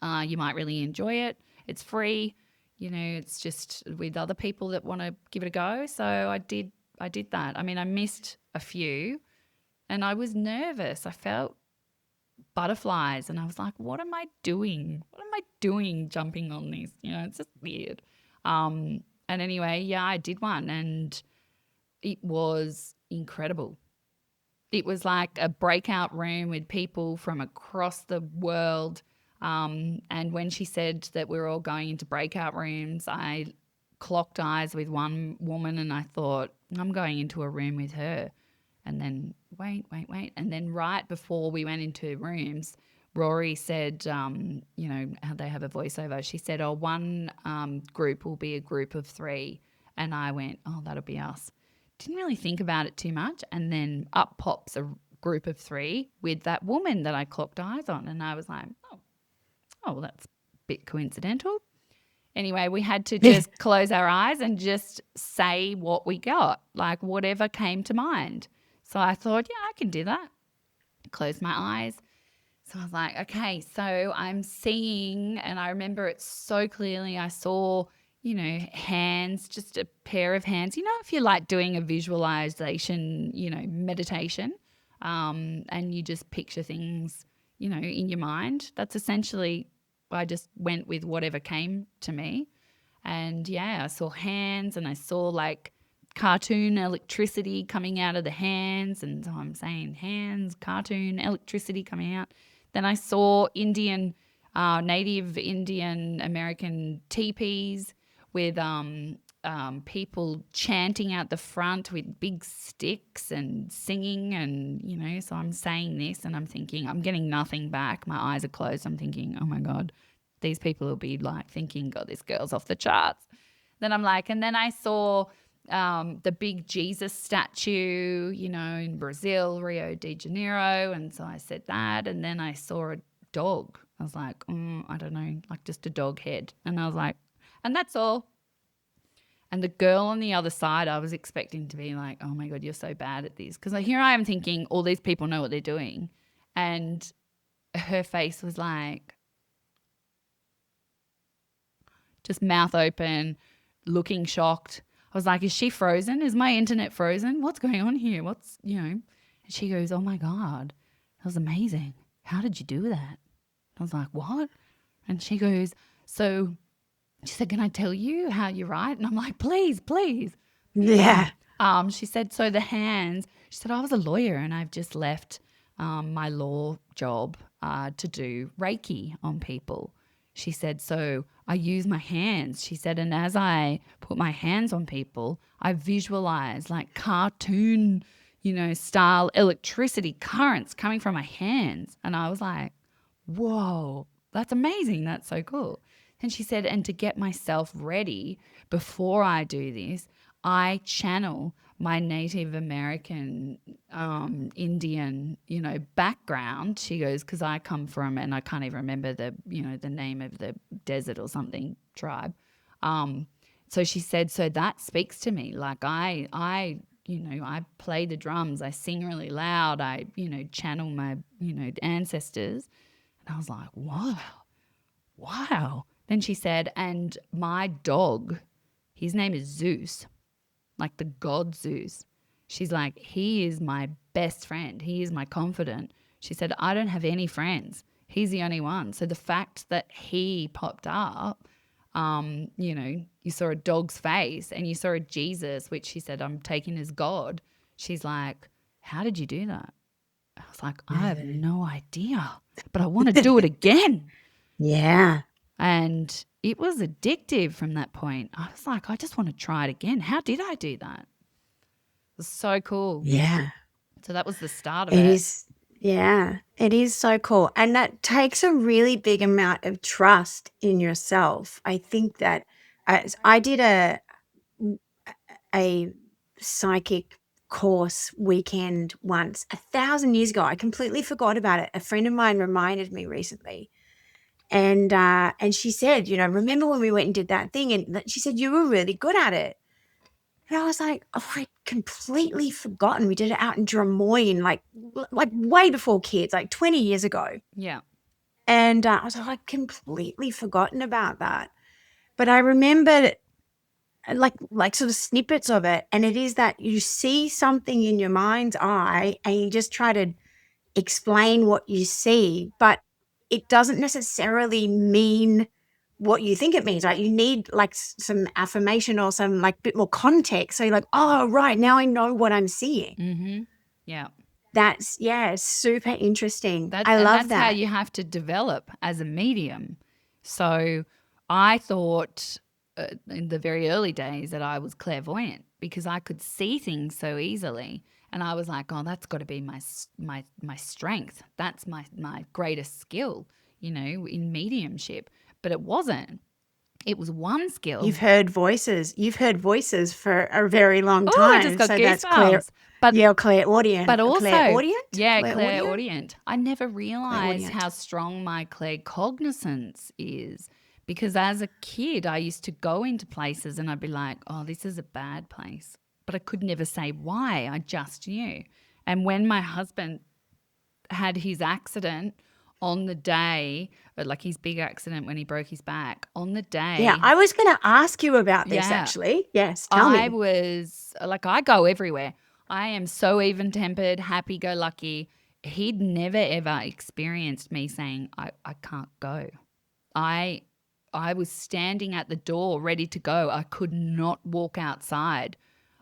You might really enjoy it. It's free. It's just with other people that want to give it a go. So I did that. I mean, I missed a few and I was nervous. I felt butterflies and I was like, what am I doing? What am I doing jumping on this? It's just weird. And anyway, yeah, I did one and it was incredible. It was like a breakout room with people from across the world. And when she said that we were all going into breakout rooms, I clocked eyes with one woman and I thought, I'm going into a room with her. And then wait. And then right before we went into rooms, Rory said, how they have a voiceover. She said, one group will be a group of 3. And I went, oh, that'll be us. Didn't really think about it too much. And then up pops a group of 3 with that woman that I clocked eyes on. And I was like, oh, well, that's a bit coincidental. Anyway, we had to just close our eyes and just say what we got, like whatever came to mind. So I thought, yeah, I can do that. Closed my eyes. So I was like, okay, so I'm seeing, and I remember it so clearly. I saw, hands, just a pair of hands. If you're like doing a visualization, meditation, and you just picture things, in your mind, that's essentially, I just went with whatever came to me. And yeah, I saw hands and I saw like cartoon electricity coming out of the hands. And so I'm saying hands, cartoon electricity coming out. Then I saw Native Indian American teepees with people chanting out the front with big sticks and singing and, so I'm saying this and I'm thinking, I'm getting nothing back. My eyes are closed. I'm thinking, oh my God, these people will be like thinking, God, this girl's off the charts. Then I'm like, and then I saw the big Jesus statue, in Brazil, Rio de Janeiro. And so I said that. And then I saw a dog. I was like, I don't know, like just a dog head. And I was like, and that's all. And the girl on the other side, I was expecting to be like, oh my God, you're so bad at this. Because here I am thinking all these people know what they're doing. And her face was like, just mouth open, looking shocked. I was like, is she frozen? Is my internet frozen? What's going on here? And she goes, oh my God, that was amazing. How did you do that? I was like, what? And she goes, she said, can I tell you how you write? And I'm like, please. Yeah. She said, so the hands, she said, I was a lawyer and I've just left my law job to do Reiki on people. She said, so I use my hands. She said, and as I put my hands on people, I visualize like cartoon, style electricity currents coming from my hands. And I was like, whoa, that's amazing. That's so cool. And she said, and to get myself ready before I do this, I channel my Native American, Indian, background. She goes, because I come from, and I can't even remember the name of the desert or something tribe. So she said, so that speaks to me. Like I play the drums, I sing really loud, I, channel my, ancestors. And I was like, wow. Then she said, and my dog, his name is Zeus, like the god Zeus. She's like, he is my best friend. He is my confidant. She said, I don't have any friends. He's the only one. So the fact that he popped up, you saw a dog's face and you saw a Jesus, which she said, I'm taking as God. She's like, how did you do that? I was like, I have no idea, but I want to do it again. Yeah. And it was addictive from that point. I was like, I just want to try it again. How did I do that? It was so cool. Yeah. So that was the start of It it. is. Yeah. It is so cool. And that takes a really big amount of trust in yourself. I think that I did a psychic course weekend once 1,000 years ago. I completely forgot about it. A friend of mine reminded me recently. And she said, remember when we went and did that thing? And she said, you were really good at it. And I was like, oh, I'd completely forgotten. We did it out in Drummoyne, like way before kids, like 20 years ago. Yeah. And I was like, I'd completely forgotten about that. But I remembered like sort of snippets of it. And it is that you see something in your mind's eye and you just try to explain what you see, but it doesn't necessarily mean what you think it means. Like you need like some affirmation or some like bit more context. So you're like, oh, right, now I know what I'm seeing. Mm-hmm. Yeah. That's, super interesting. I love that's how that. you have to develop as a medium. So I thought in the very early days that I was clairvoyant because I could see things so easily. And I was like, oh, that's got to be my strength. That's my greatest skill, in mediumship. But it wasn't. It was one skill. You've heard voices. You've heard voices for a very long Oh, time. I just got so goosebumps. that's clairaudient. But also, clairaudient? yeah, Clairaudient? clairaudient. I never realized Clairaudient. how strong my claircognizance is because as a kid, I used to go into places and I'd be like, oh, this is a bad place. But I could never say why. I just knew. And when my husband had his accident on the day, like his big accident when he broke his back, on the day. Yeah, I was going to ask you about this actually. Yes, tell me. I was like, I go everywhere. I am so even-tempered, happy-go-lucky. He'd never, ever experienced me saying, I can't go. I was standing at the door ready to go. I could not walk outside.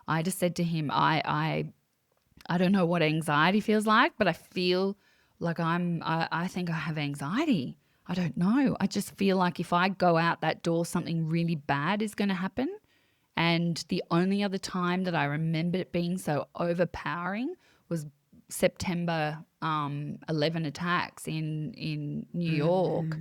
I just said to him, I don't know what anxiety feels like, but I feel like I think I have anxiety. I don't know. I just feel like if I go out that door, something really bad is going to happen. And the only other time that I remember it being so overpowering was September 11 attacks in New York.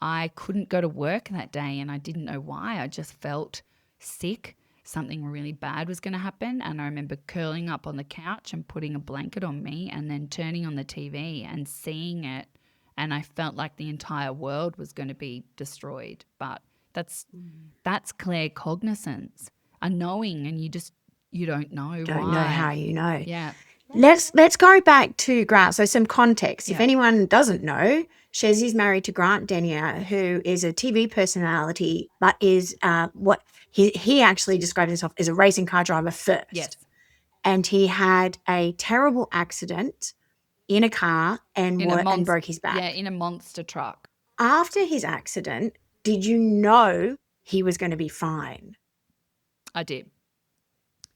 I couldn't go to work that day and I didn't know why. I just felt sick. Something really bad was going to happen. And I remember curling up on the couch and putting a blanket on me and then turning on the TV and seeing it. And I felt like the entire world was going to be destroyed. But that's claircognizance, a knowing, and you don't know why. Don't know how you know. Yeah. Let's go back to Grant. So some context. If Yeah. anyone doesn't know, Chezzi's married to Grant Denyer, who is a TV personality, but is what he actually described himself as a racing car driver first. Yes. And he had a terrible accident in a car and broke his back. Yeah, in a monster truck. After his accident, did you know he was going to be fine? I did.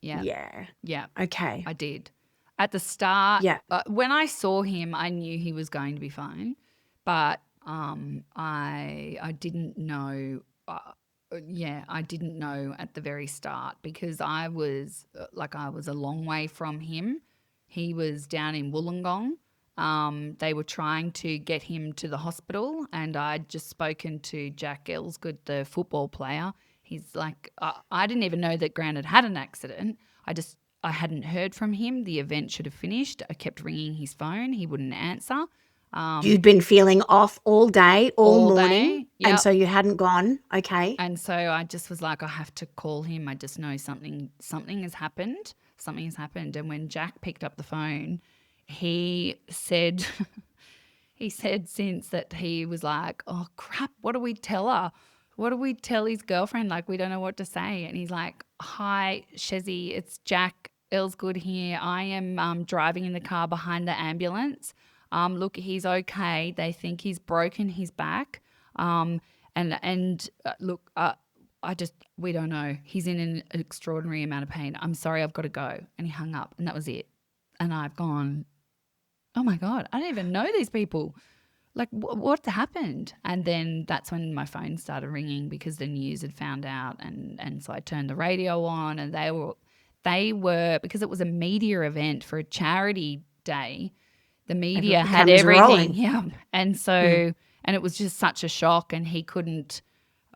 Yeah. Yeah. Yeah. Okay. I did. At the start, Yeah. When I saw him, I knew he was going to be fine, but I didn't know. I didn't know at the very start because I was a long way from him. He was down in Wollongong. They were trying to get him to the hospital, and I'd just spoken to Jack Elsgood, the football player. He's like, I didn't even know that Grant had an accident. I hadn't heard from him. The event should have finished. I kept ringing his phone. He wouldn't answer. You'd been feeling off all day, all morning, day, yep. And so you hadn't gone. Okay. And so I just was like, I have to call him. I just know something has happened. Something has happened. And when Jack picked up the phone, he said since that he was like, oh, crap, what do we tell her? what do we tell his girlfriend? Like, we don't know what to say. And he's like, hi, Chezzi, it's Jack Elsgood here. I am driving in the car behind the ambulance. Look, he's okay. They think he's broken his back. Look, we don't know. He's in an extraordinary amount of pain. I'm sorry, I've got to go. And he hung up, and that was it. And I've gone, oh my God, I don't even know these people. Like, what happened? And then that's when my phone started ringing because the news had found out. And so I turned the radio on, and they were, because it was a media event for a charity day, the media had everything. Rolling. Yeah. And so, and it was just such a shock, and he couldn't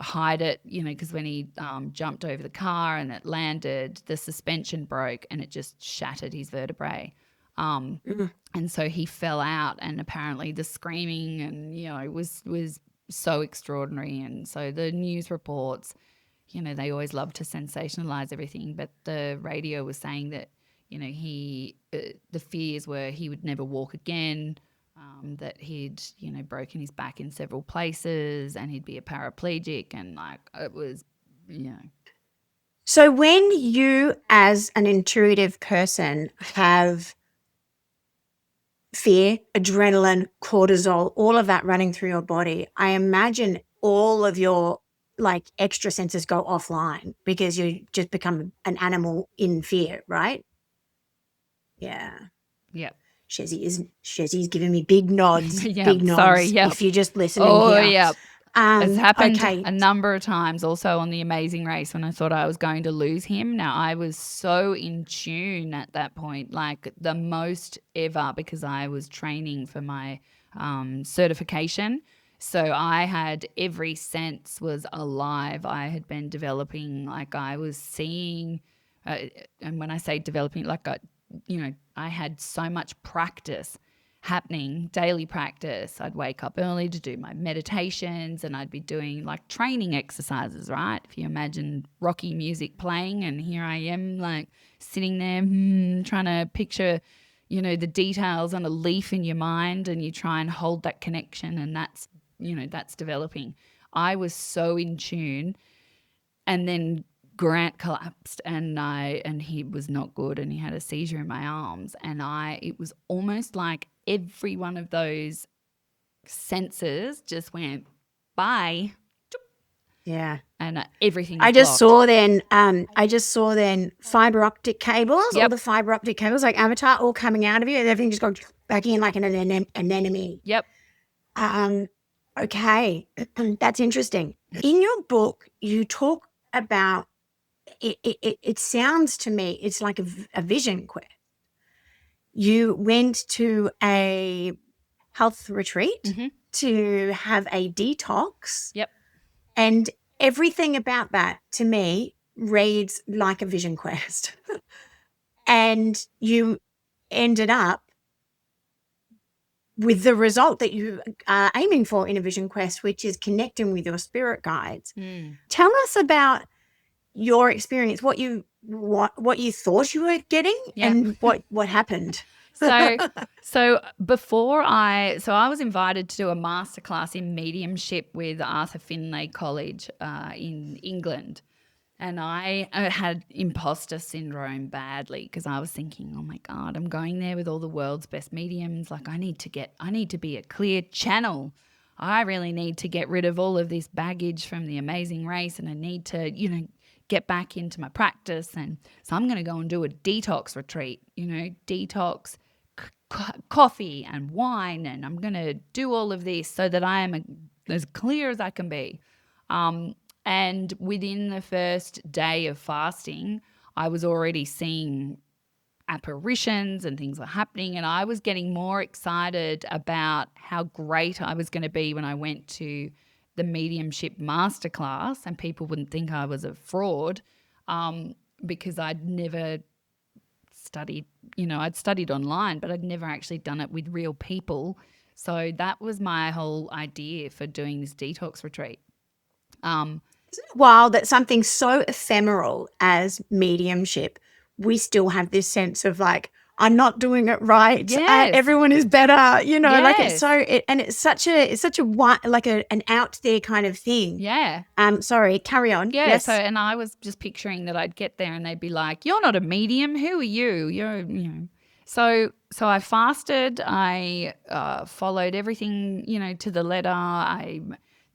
hide it, because when he jumped over the car and it landed, the suspension broke and it just shattered his vertebrae. And so he fell out, and apparently the screaming and, was so extraordinary. And so the news reports, they always love to sensationalize everything, but the radio was saying that, the fears were he would never walk again, that he'd, broken his back in several places, and he'd be a paraplegic, and like it was, So when you, as an intuitive person, have fear, adrenaline, cortisol, all of that running through your body, I imagine all of your like extra senses go offline because you just become an animal in fear, right? Yeah. Yep. Chezzi's giving me big nods. Yep. Big nods. Sorry, yep. If you're just listening here. Yeah. It's happened a number of times also on the Amazing Race when I thought I was going to lose him. Now, I was so in tune at that point, like the most ever, because I was training for my certification. So I had every sense was alive. I had been developing, like I was seeing, and when I say developing, like I had so much practice happening, daily practice. I'd wake up early to do my meditations, and I'd be doing like training exercises, right? If you imagine Rocky music playing, and here I am like sitting there trying to picture, the details on a leaf in your mind, and you try and hold that connection, and that's, that's developing. I was so in tune, and then Grant collapsed, and he was not good, and he had a seizure in my arms, and it was almost like every one of those senses just went bye. Yeah. And everything I just saw then fiber optic cables, Yep. all the fiber optic cables like Avatar all coming out of you, and everything just going back in like an anemone. Yep. Okay. That's interesting. In your book, you talk about it sounds to me it's like a vision quest. You went to a health retreat to have a detox. Yep. And everything about that to me reads like a vision quest. And you ended up with the result that you are aiming for in a vision quest, which is connecting with your spirit guides. Tell us about your experience, what you thought you were getting, and what happened. So before I was invited to do a masterclass in mediumship with Arthur Findlay College in England, and I had imposter syndrome badly because I was thinking, oh my God, I'm going there with all the world's best mediums. Like I need to be a clear channel. I really need to get rid of all of this baggage from the Amazing Race, and I need to, get back into my practice. And so I'm going to go and do a detox retreat, detox coffee and wine, and I'm going to do all of this so that I am as clear as I can be. And within the first day of fasting, I was already seeing apparitions and things were happening, and I was getting more excited about how great I was going to be when I went to the mediumship masterclass, and people wouldn't think I was a fraud because I'd never studied, I'd studied online, but I'd never actually done it with real people. So that was my whole idea for doing this detox retreat. Isn't it wild that something so ephemeral as mediumship, we still have this sense of like, I'm not doing it right. Yes. Everyone is better, you know, like it's Yes. and it's such a like an out there kind of thing. Yeah. Sorry, carry on. Yeah, Yes. so and I was just picturing that I'd get there and they'd be like, "You're not a medium. Who are you? You're, you know." So I fasted. I followed everything, you know, to the letter.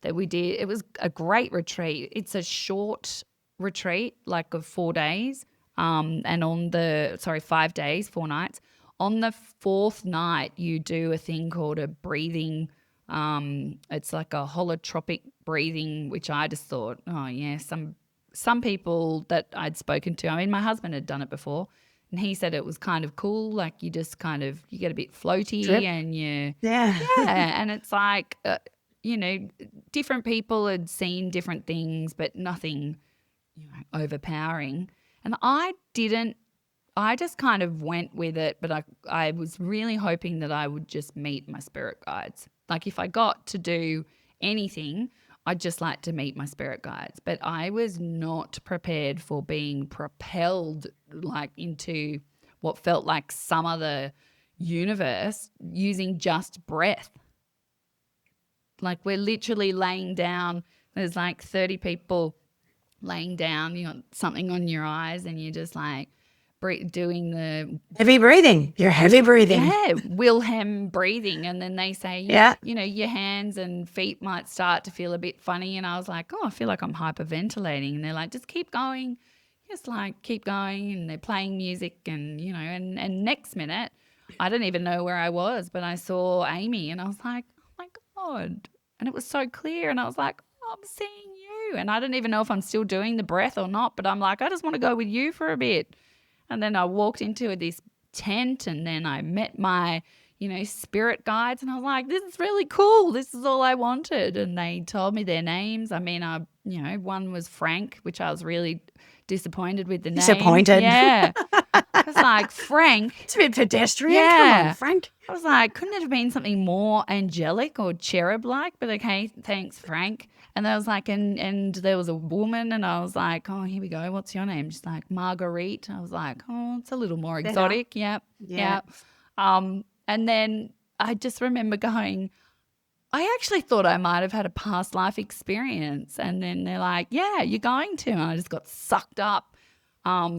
That we did. It was a great retreat. It's a short retreat, like of 4 days. And on the 5 days, 4 nights. On the fourth night, you do a thing called a breathing. It's like a holotropic breathing, which I just thought, oh yeah, some people that I'd spoken to. I mean, my husband had done it before, and he said it was kind of cool. Like you just kind of you get a bit floaty, Drip. and Yeah. and it's like you know, different people had seen different things, but nothing, you know, overpowering. And I didn't. I just kind of went with it, but I was really hoping that I would just meet my spirit guides. Like if I got to do anything, I'd just like to meet my spirit guides. But I was not prepared for being propelled like into what felt like some other universe using just breath. Like we're literally laying down, there's like 30 people laying down, you got something on your eyes and you're just like doing the Heavy breathing. You're heavy breathing. Wilhelm breathing. And then they say, Yeah. you know, your hands and feet might start to feel a bit funny. And I was like, oh, I feel like I'm hyperventilating. And they're like, just keep going. Just like keep going. And they're playing music and, you know, and next minute, I don't even know where I was, but I saw Amy and I was like, oh my God. And it was so clear. And I was like, oh, I'm seeing you. And I don't even know if I'm still doing the breath or not, but I'm like, I just want to go with you for a bit. And then I walked into this tent and then I met my, you know, spirit guides and I was like, this is really cool. This is all I wanted. And they told me their names. I mean, you know, one was Frank, which I was really disappointed with the name. Disappointed. Yeah. I was like, Frank. It's a bit pedestrian. Yeah. Come on, Frank. I was like, couldn't it have been something more angelic or cherub-like? But okay, thanks, Frank. And there was like, and there was a woman, and I was like, oh, here we go. What's your name? She's like, Marguerite. I was like, oh, it's a little more exotic. Yep. Yeah. And then I just remember going, I actually thought I might have had a past life experience. And then they're like, yeah, you're going to. And I just got sucked up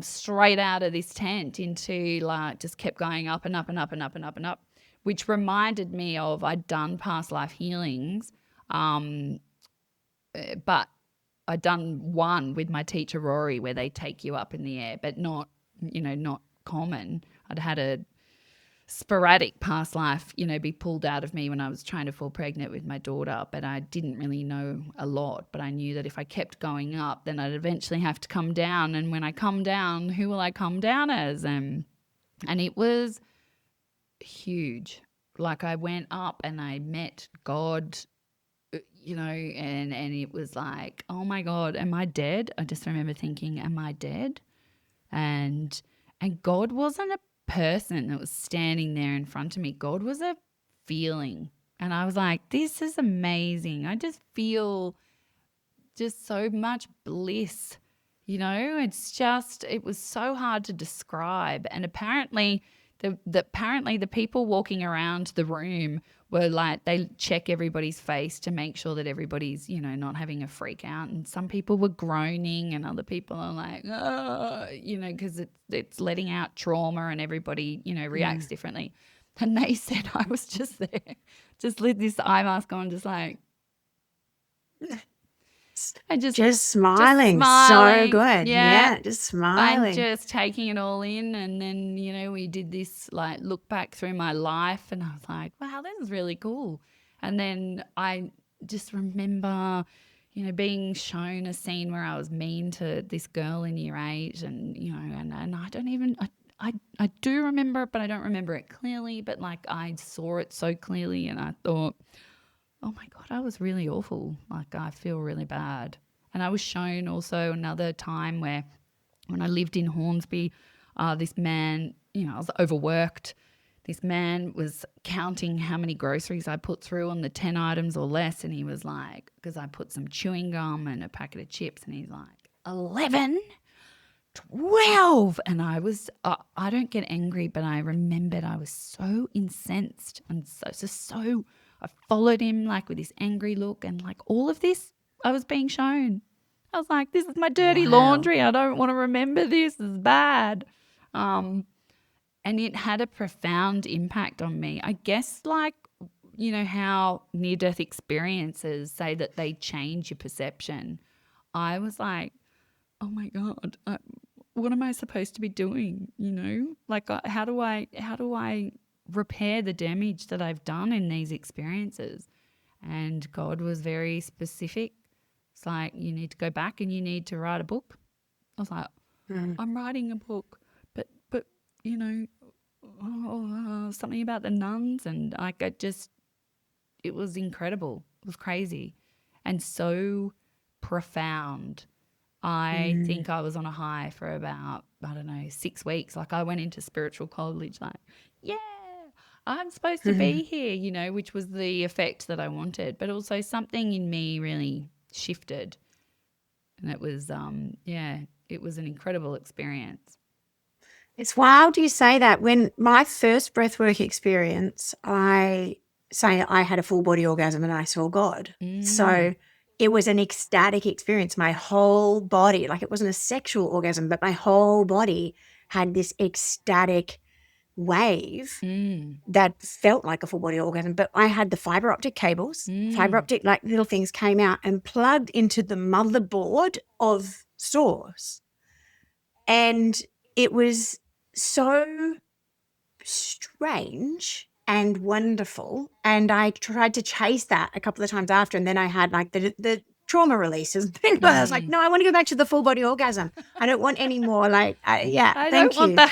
straight out of this tent into like, just kept going up and up and up and up and up and up, which reminded me of I'd done past life healings. But I'd done one with my teacher Rory where they take you up in the air, but not, you know, not common. I'd had a sporadic past life, you know, be pulled out of me when I was trying to fall pregnant with my daughter, but I didn't really know a lot. But I knew that if I kept going up, then I'd eventually have to come down. And when I come down, who will I come down as? And it was huge. Like I went up and I met God, you know, and it was like, oh my God, am I dead? I just remember thinking, am I dead? And God wasn't a person that was standing there in front of me. God was a feeling. And I was like, this is amazing. I just feel just so much bliss, you know? It was so hard to describe. And apparently the people walking around the room were like, they check everybody's face to make sure that everybody's, you know, not having a freak out. And some people were groaning and other people are like, oh, you know, because it's letting out trauma and everybody, you know, reacts differently. And they said I was just there, just with this eye mask on, just like, and just smiling. So good. Yeah. Just smiling. I'm just taking it all in. And then, you know, we did this like look back through my life and I was like, wow, this is really cool. And then I just remember, you know, being shown a scene where I was mean to this girl in year 8 and, you know, and I don't even, I do remember it, but I don't remember it clearly. But like I saw it so clearly and I thought, oh my God, I was really awful. Like I feel really bad. And I was shown also another time where when I lived in Hornsby, this man, you know, I was overworked. This man was counting how many groceries I put through on the 10 items or less. And he was like, because I put some chewing gum and a packet of chips and he's like, 11? 12. And I don't get angry, but I remembered I was so incensed and so I followed him like with this angry look and like all of this I was being shown. I was like, this is my dirty Wow. laundry. I don't want to remember this. This is bad. And it had a profound impact on me. I guess like, you know, how near-death experiences say that they change your perception. I was like, oh my God, what am I supposed to be doing? You know, like how do I repair the damage that I've done in these experiences? And God was very specific. It's like, you need to go back and you need to write a book. I was like, I'm writing a book, but you know, something about the nuns, and like it was incredible. It was crazy and so profound. I think I was on a high for about, I don't know, 6 weeks. Like I went into spiritual college like, yeah, I'm supposed to be here, you know, which was the effect that I wanted. But also something in me really shifted. And it was, it was an incredible experience. It's wild you say that. When my first breathwork experience, I had a full body orgasm and I saw God. So it was an ecstatic experience. My whole body, like it wasn't a sexual orgasm, but my whole body had this ecstatic wave that felt like a full body orgasm. But I had the fiber optic cables, fiber optic like little things came out and plugged into the motherboard of Source. And it was so strange and wonderful. And I tried to chase that a couple of times after. And then I had like the trauma releases. I was like, no, I want to go back to the full body orgasm. I don't want any more. Like, I thank don't want you. the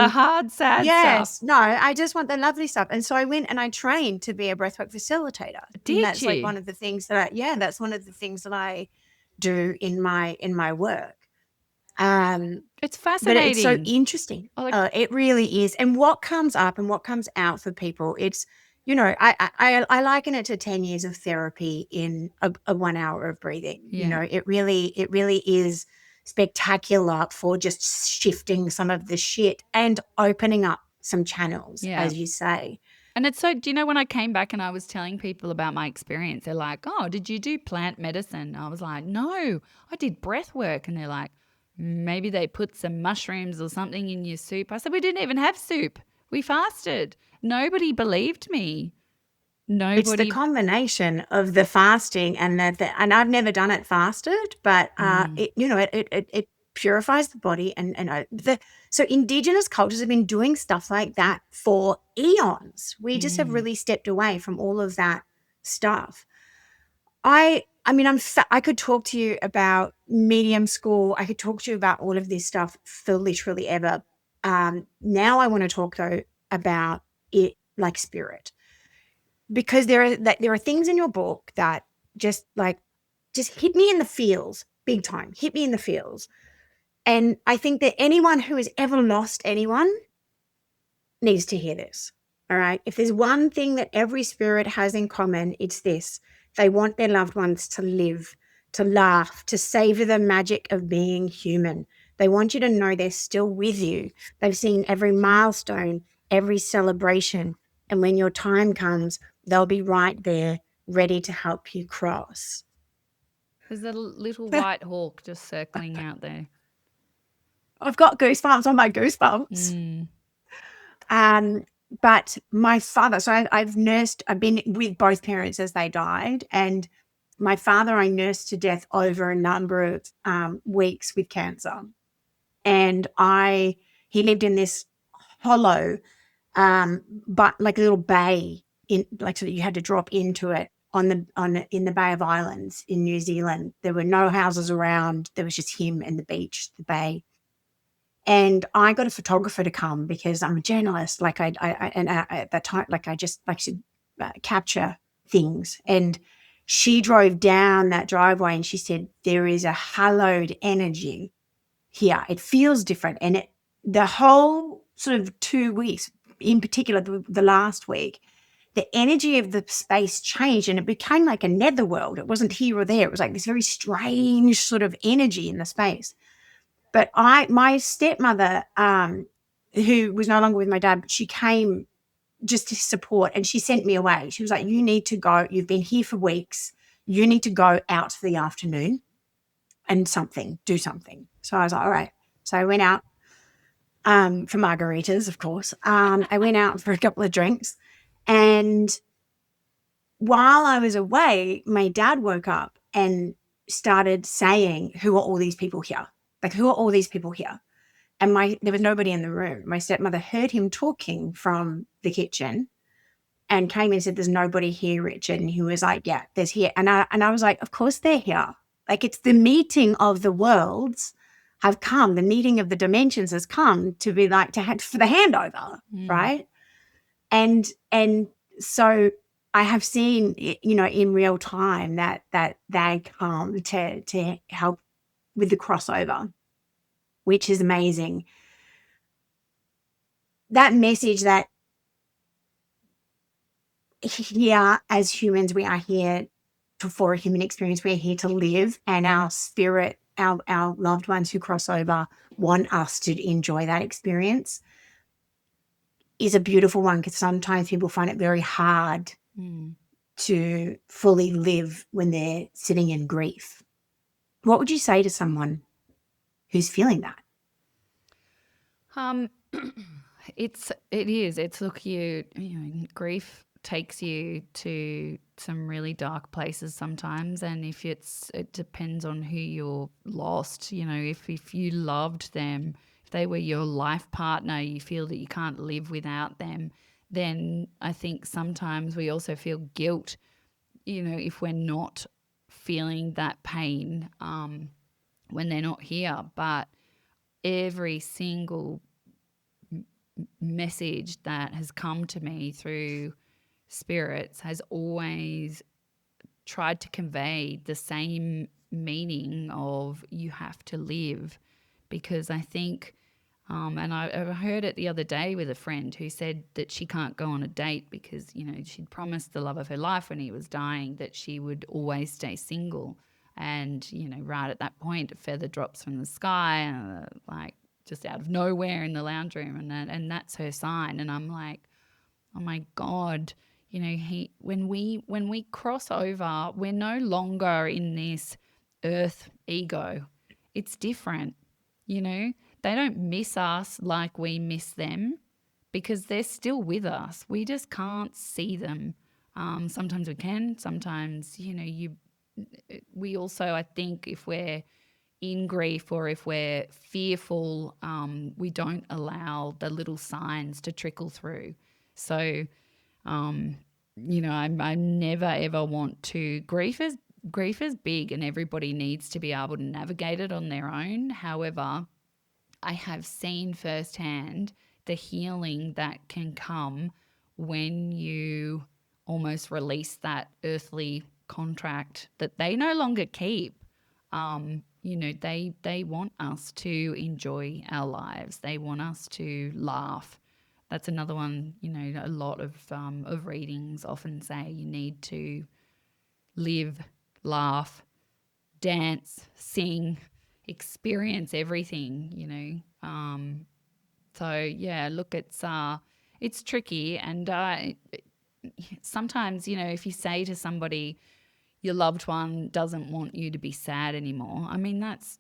hard, sad Yes, stuff. no, I just want the lovely stuff. And so I went and I trained to be a breathwork facilitator. Did and that's like you? one of the things that that's one of the things that I do in my work. It's But it's so fascinating. interesting. Like, It really is. And what comes up and what comes out for people, it's, you know, I liken it to 10 years of therapy in a 1 hour of breathing. You yeah. know, it really is spectacular for just shifting some of the shit and opening up some channels, Yeah. as you say. And it's so, do you know, when I came back and I was telling people about my experience, they're like, oh, did you do plant medicine? I was like, no, I did breath work. And they're like, maybe they put some mushrooms or something in your soup. I said, we didn't even have soup. We fasted. Nobody believed me. It's the Nobody. combination of the fasting and and I've never done it fasted, but it purifies the body so Indigenous cultures have been doing stuff like that for eons. We just have really stepped away from all of that stuff. I mean, I could talk to you about medium school. I could talk to you about all of this stuff for literally ever. Now I want to talk though about it like spirit, because there are things in your book that just hit me in the feels big time, hit me in the feels. And I think that anyone who has ever lost anyone needs to hear this. All right. If there's one thing that every spirit has in common, it's this: they want their loved ones to live, to laugh, to savor the magic of being human. They want you to know they're still with you. They've seen every milestone, every celebration. And when your time comes, they'll be right there, ready to help you cross. There's a little white hawk just circling out there. I've got goosebumps on my goosebumps. But my father, so I've been with both parents as they died. And my father, I nursed to death over a number of weeks with cancer. And he lived in this hollow, but like a little bay so that you had to drop into it in the Bay of Islands in New Zealand. There were no houses around. There was just him and the beach, the bay. And I got a photographer to come because I'm a journalist. Like at that time, like I just like to capture things. And she drove down that driveway and she said, there is a hallowed energy here. It feels different. And the whole sort of 2 weeks, in particular, the last week, the energy of the space changed and it became like a netherworld. It wasn't here or there. It was like this very strange sort of energy in the space. But my stepmother, who was no longer with my dad, she came just to support, and she sent me away. She was like, you need to go. You've been here for weeks. You need to go out for the afternoon and do something. So I was like, all right. So I went out for margaritas, of course. I went out for a couple of drinks, and while I was away, my dad woke up and started saying, who are all these people here? Like, who are all these people here? And there was nobody in the room. My stepmother heard him talking from the kitchen and came in and said, there's nobody here, Richard. And he was like, yeah, there's here. And I was like, of course they're here. Like, it's the meeting of the worlds have come. The meeting of the dimensions has come to be like, for the handover, right? And so I have seen, in real time that they come to help with the crossover, which is amazing. That message that here as humans, we are here for a human experience. We're here to live, and our spirit, our loved ones who cross over want us to enjoy that experience, is a beautiful one, because sometimes people find it very hard to fully live when they're sitting in grief. What would you say to someone who's feeling that? It's look, grief takes you to some really dark places sometimes, and if it depends on who you're lost, if you loved them, if they were your life partner, you feel that you can't live without them, then I think sometimes we also feel guilt, if we're not feeling that pain when they're not here. But every single message that has come to me through spirits has always tried to convey the same meaning of you have to live. Because I think, and I heard it the other day with a friend who said that she can't go on a date because, she'd promised the love of her life when he was dying that she would always stay single. And, right at that point, a feather drops from the sky, like just out of nowhere in the lounge room, and that's her sign. And I'm like, oh my God, when we cross over, we're no longer in this earth ego. It's different, They don't miss us like we miss them, because they're still with us. We just can't see them. Sometimes we can. Sometimes, we also, I think, if we're in grief or if we're fearful, we don't allow the little signs to trickle through. So, I never ever want to. Grief is big, and everybody needs to be able to navigate it on their own. However, I have seen firsthand the healing that can come when you almost release that earthly contract that they no longer keep. They want us to enjoy our lives. They want us to laugh. That's another one, a lot of readings often say you need to live, laugh, dance, sing, experience everything, So yeah, look, it's tricky, and sometimes, if you say to somebody your loved one doesn't want you to be sad anymore, I mean, that's,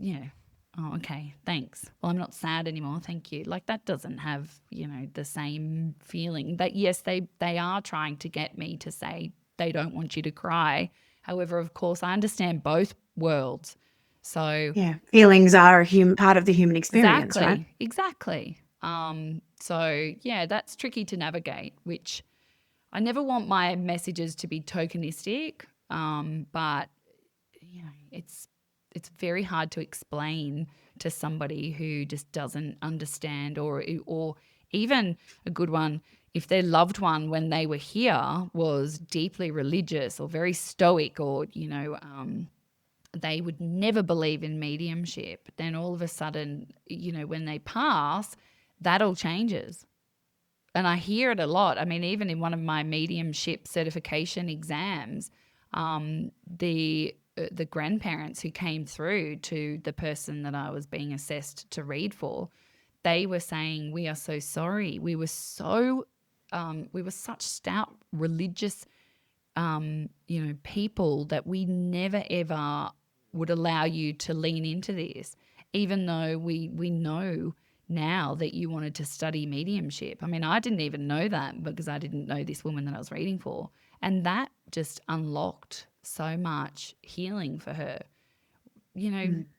oh, okay, thanks. Well, I'm not sad anymore, thank you. Like, that doesn't have, the same feeling. That, yes, they are trying to get me to say they don't want you to cry. However, of course, I understand both worlds. So yeah, feelings are part of the human experience, right? Exactly. So yeah, that's tricky to navigate, which I never want my messages to be tokenistic, but it's very hard to explain to somebody who just doesn't understand, or even a good one, if their loved one when they were here was deeply religious or very stoic, or they would never believe in mediumship, then all of a sudden, when they pass, that all changes. And I hear it a lot. I mean, even in one of my mediumship certification exams, the the grandparents who came through to the person that I was being assessed to read for, they were saying, we are so sorry. We were such stout religious, people that we never ever would allow you to lean into this, even though we know now that you wanted to study mediumship. I mean, I didn't even know that because I didn't know this woman that I was reading for. And that just unlocked so much healing for her.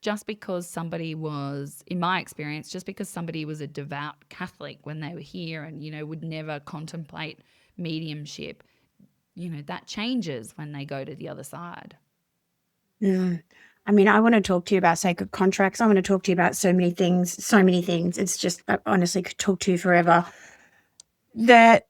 Just because somebody was, in my experience, just because somebody was a devout Catholic when they were here and, would never contemplate mediumship, that changes when they go to the other side. Mm. I mean, I want to talk to you about sacred contracts. I want to talk to you about so many things, so many things. It's just, I honestly could talk to you forever. The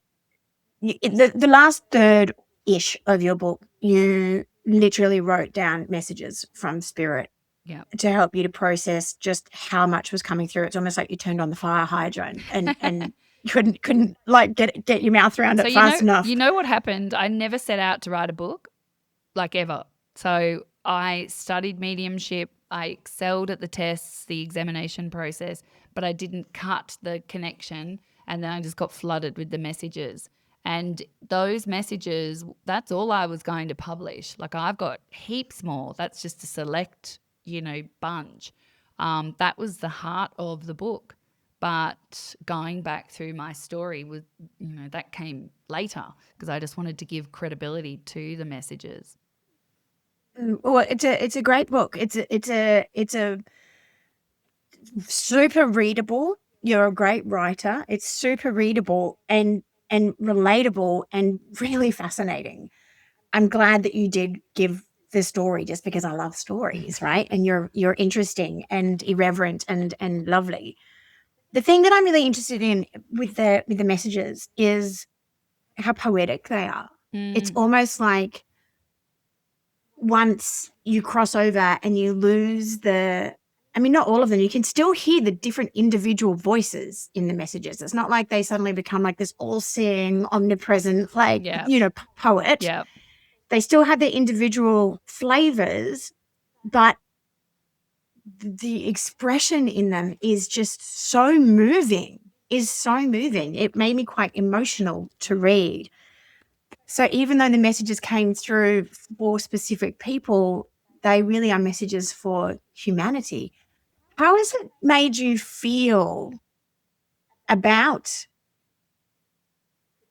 last third-ish of your book, you literally wrote down messages from spirit Yeah. to help you to process just how much was coming through. It's almost like you turned on the fire hydrant and couldn't like get your mouth around it fast enough. You know what happened? I never set out to write a book, like ever. So I studied mediumship. I excelled at the tests, the examination process, but I didn't cut the connection, and then I just got flooded with the messages. And those messages, that's all I was going to publish. Like, I've got heaps more. That's just a select, bunch. That was the heart of the book. But going back through my story was, that came later because I just wanted to give credibility to the messages. Well, it's a great book. It's a super readable. You're a great writer. It's super readable and relatable and really fascinating. I'm glad that you did give the story just because I love stories, right? And you're interesting and irreverent and lovely. The thing that I'm really interested in with the messages is how poetic they are. It's almost like once you cross over and you lose not all of them, you can still hear the different individual voices in the messages. It's not like they suddenly become like this all-seeing, omnipresent, poet. Yeah. They still have their individual flavors, but the expression in them is just so moving. It made me quite emotional to read. So even though the messages came through for specific people, they really are messages for humanity. How has it made you feel about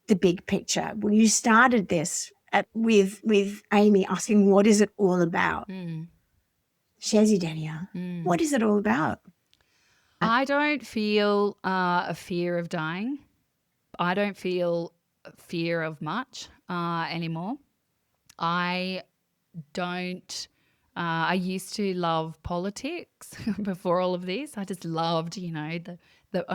the big picture? When you started this with Amy asking, what is it all about? Chezzi Denyer, what is it all about? I don't feel a fear of dying. I don't feel fear of much anymore. I don't. I used to love politics before all of this. I just loved, and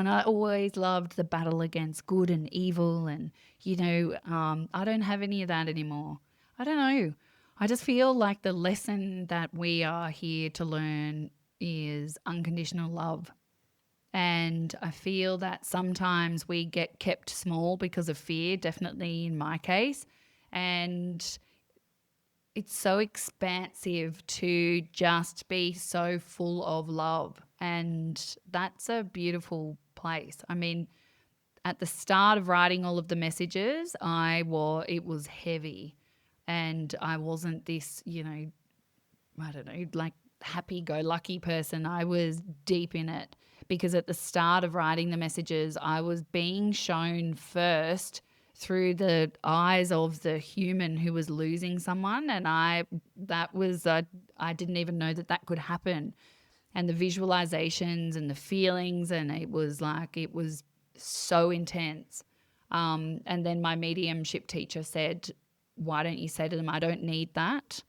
I always loved the battle against good and evil, and I don't have any of that anymore. I don't know. I just feel like the lesson that we are here to learn is unconditional love. And I feel that sometimes we get kept small because of fear, definitely in my case. And it's so expansive to just be so full of love. And that's a beautiful place. I mean, at the start of writing all of the messages, it was heavy. And I wasn't this, I don't know, like happy-go-lucky person. I was deep in it because at the start of writing the messages, I was being shown first through the eyes of the human who was losing someone, and I didn't even know that could happen. And the visualizations and the feelings, and it was so intense. And then my mediumship teacher said, why don't you say to them, I don't need that.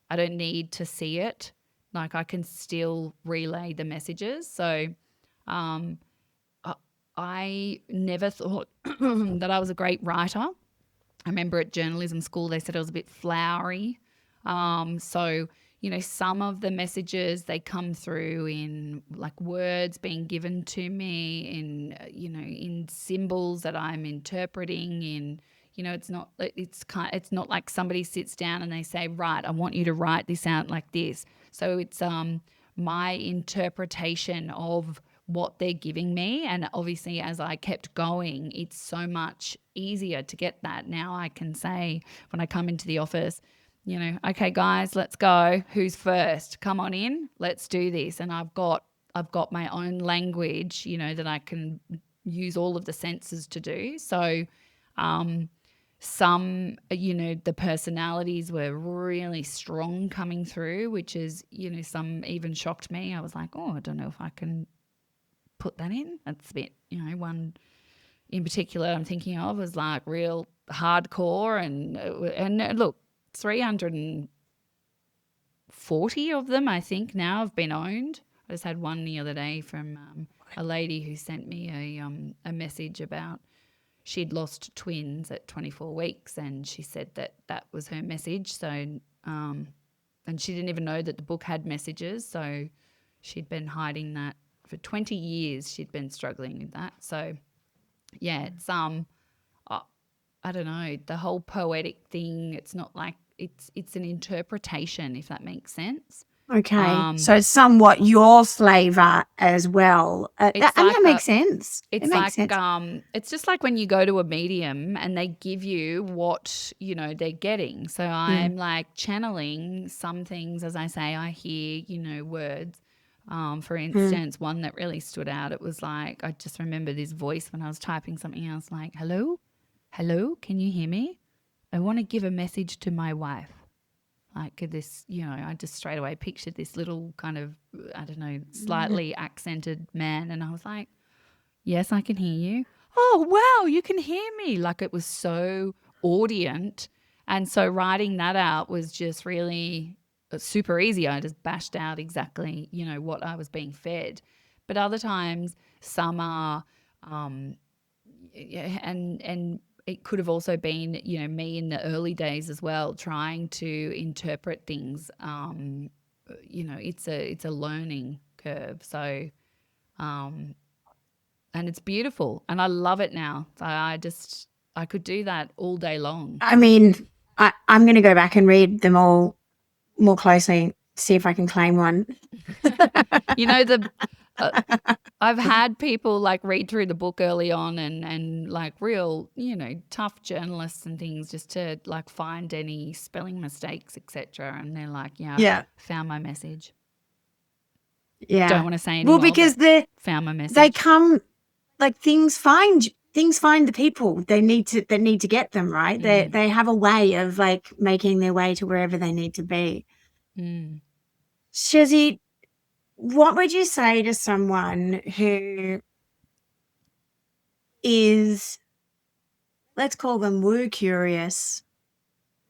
I don't need to see it. Like, I can still relay the messages. So I never thought that I was a great writer. I remember at journalism school they said I was a bit flowery. So, some of the messages, they come through in like words being given to me, in, in symbols that I'm interpreting, in, It's not like somebody sits down and they say, right, I want you to write this out like this. So it's my interpretation of what they're giving me. And obviously, as I kept going, it's so much easier to get that. Now I can say when I come into the office, okay, guys, let's go. Who's first? Come on in. Let's do this. And I've got my own language, that I can use all of the senses to do. So some, the personalities were really strong coming through, which is, some even shocked me. I was like, oh, I don't know if I can put that in. That's a bit, one in particular I'm thinking of was like real hardcore and look, 340 of them I think now have been owned. I just had one the other day from a lady who sent me a message about she'd lost twins at 24 weeks and she said that was her message. So and she didn't even know that the book had messages, so she'd been hiding that for 20 years. She'd been struggling with that. So yeah, it's I don't know, the whole poetic thing, it's not like it's an interpretation, if that makes sense. Okay. So it's somewhat your flavor as well. That makes sense. It makes sense. It's just like when you go to a medium and they give you what, they're getting. So I'm like channeling some things, as I say, I hear, words. For instance, one that really stood out, it was like, I just remember this voice when I was typing something else like, hello, can you hear me? I want to give a message to my wife. Like this, I just straight away pictured this little kind of, I don't know, slightly accented man. And I was like, yes, I can hear you. Oh, wow, you can hear me. Like it was so audient. And so writing that out was just really super easy. I just bashed out exactly, what I was being fed. But other times some are, and it could have also been, me in the early days as well, trying to interpret things. It's a learning curve. So, and it's beautiful, and I love it now. So I could do that all day long. I mean, I'm going to go back and read them all more closely, see if I can claim one. I've had people like read through the book early on and like real, tough journalists and things just to like find any spelling mistakes, etc. And they're like, found my message. Yeah. Don't want to say any more. Well, because found my message. They come like things find the people they need to get them, right? They have a way of like making their way to wherever they need to be. Chezzi, what would you say to someone who is, let's call them woo curious?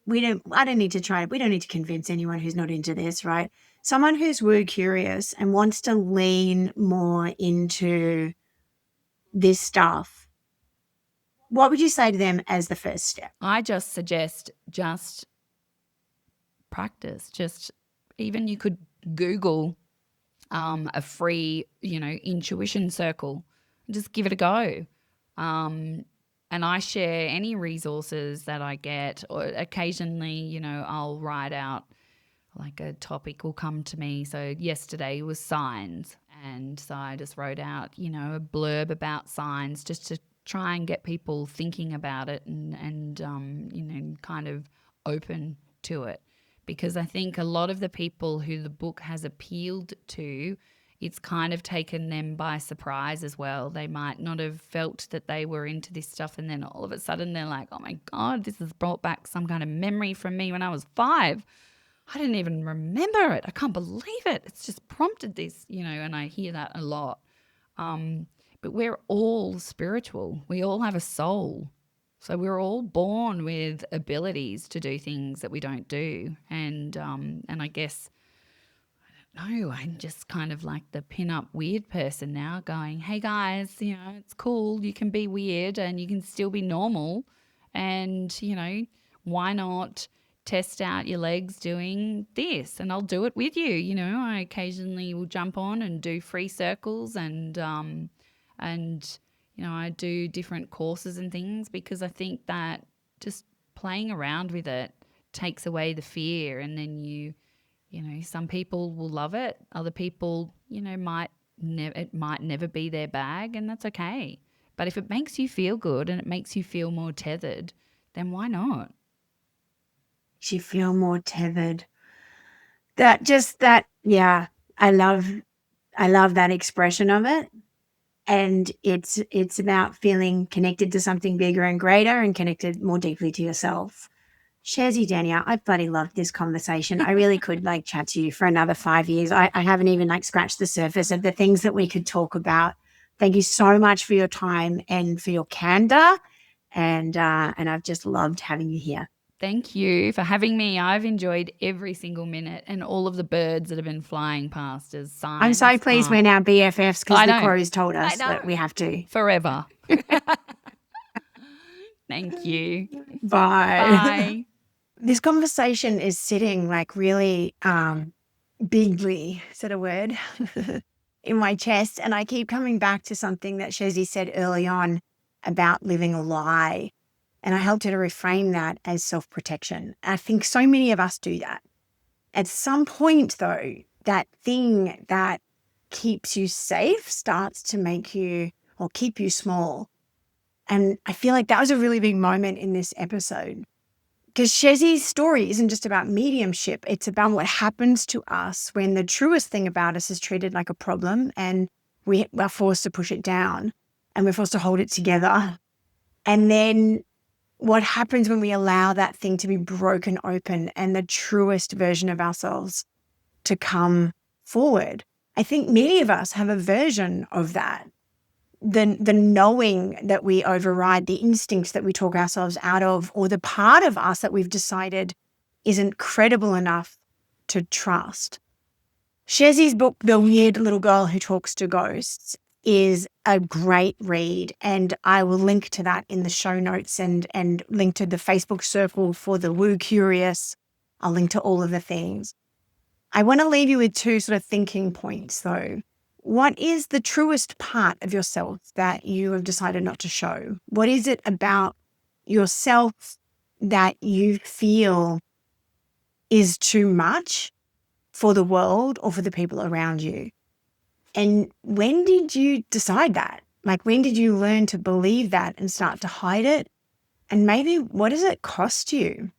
We don't need to convince anyone who's not into this, right? Someone who's woo curious and wants to lean more into this stuff. What would you say to them as the first step? I just suggest just practice. Just even you could Google a free, intuition circle. Just give it a go. And I share any resources that I get, or occasionally, I'll write out like a topic will come to me. So yesterday was signs. And so I just wrote out, a blurb about signs just to try and get people thinking about it and kind of open to it. Because I think a lot of the people who the book has appealed to, it's kind of taken them by surprise as well. They might not have felt that they were into this stuff, and then all of a sudden they're like, oh my God, this has brought back some kind of memory from me when I was 5. I didn't even remember it. I can't believe it. It's just prompted this, and I hear that a lot. But we're all spiritual. We all have a soul. So we're all born with abilities to do things that we don't do. And I guess, I don't know, I'm just kind of like the pin-up weird person now going, hey guys, it's cool. You can be weird and you can still be normal. And, why not test out your legs doing this? And I'll do it with you. I occasionally will jump on and do free circles and I do different courses and things because I think that just playing around with it takes away the fear, and then you know, some people will love it. Other people, you know, it might never be their bag, and that's okay. But if it makes you feel good and it makes you feel more tethered, then why not? You feel more tethered. Yeah, I love that expression of it. And it's about feeling connected to something bigger and greater and connected more deeply to yourself. Chezzi Denyer, I bloody loved this conversation. I really could chat to you for another 5 years. I haven't even scratched the surface of the things that we could talk about. Thank you so much for your time and for your candor. And I've just loved having you here. Thank you for having me. I've enjoyed every single minute, and all of the birds that have been flying past as signs. I'm so pleased we're now BFFs because the crows told us that we have to. Forever. Thank you. Bye. This conversation is sitting really bigly, is that a word, in my chest. And I keep coming back to something that Chezzi said early on about living a lie. And I helped her to reframe that as self-protection. I think so many of us do that. At some point, though, that thing that keeps you safe starts to make you or keep you small. And I feel like that was a really big moment in this episode. Because Chezzi's story isn't just about mediumship. It's about what happens to us when the truest thing about us is treated like a problem and we are forced to push it down and we're forced to hold it together. And then what happens when we allow that thing to be broken open and the truest version of ourselves to come forward. I think many of us have a version of that. The knowing that we override, the instincts that we talk ourselves out of, or the part of us that we've decided isn't credible enough to trust. Chezzi's book, The Weird Little Girl Who Talks to Ghosts, is a great read, and I will link to that in the show notes and link to the Facebook circle for the woo curious. I'll link to all of the things. I want to leave you with two sort of thinking points though. What is the truest part of yourself that you have decided not to show? What is it about yourself that you feel is too much for the world or for the people around you? And when did you decide that? When did you learn to believe that and start to hide it? And maybe what does it cost you?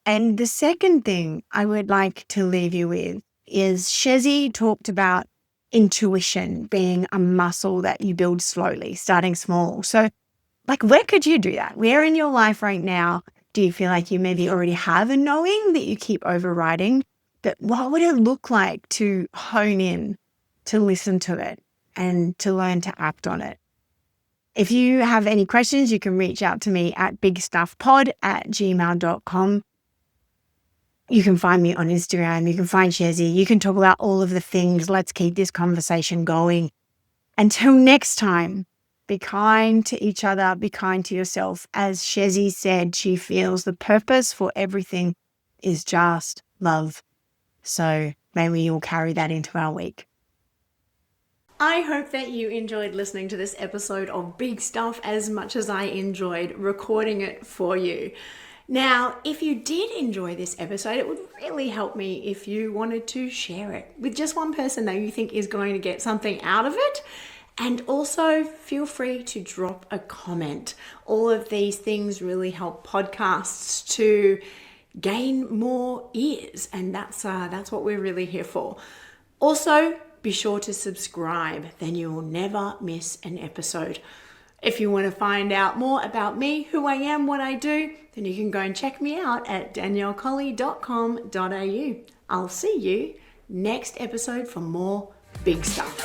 And the second thing I would like to leave you with is Chezzi talked about intuition being a muscle that you build slowly, starting small. So where could you do that? Where in your life right now do you feel like you maybe already have a knowing that you keep overriding? But what would it look like to hone in, to listen to it, and to learn to act on it? If you have any questions, you can reach out to me at bigstuffpod@gmail.com. You can find me on Instagram. You can find Chezzi. You can talk about all of the things. Let's keep this conversation going. Until next time, be kind to each other. Be kind to yourself. As Chezzi said, she feels the purpose for everything is just love. So may we all carry that into our week. I hope that you enjoyed listening to this episode of Big Stuff as much as I enjoyed recording it for you. Now, if you did enjoy this episode, it would really help me if you wanted to share it with just one person that you think is going to get something out of it. And also feel free to drop a comment. All of these things really help podcasts to gain more ears, and that's what we're really here for. Also, be sure to subscribe, then you will never miss an episode. If you want to find out more about me, who I am, what I do, then you can go and check me out at daniellecolley.com.au. I'll see you next episode for more big stuff.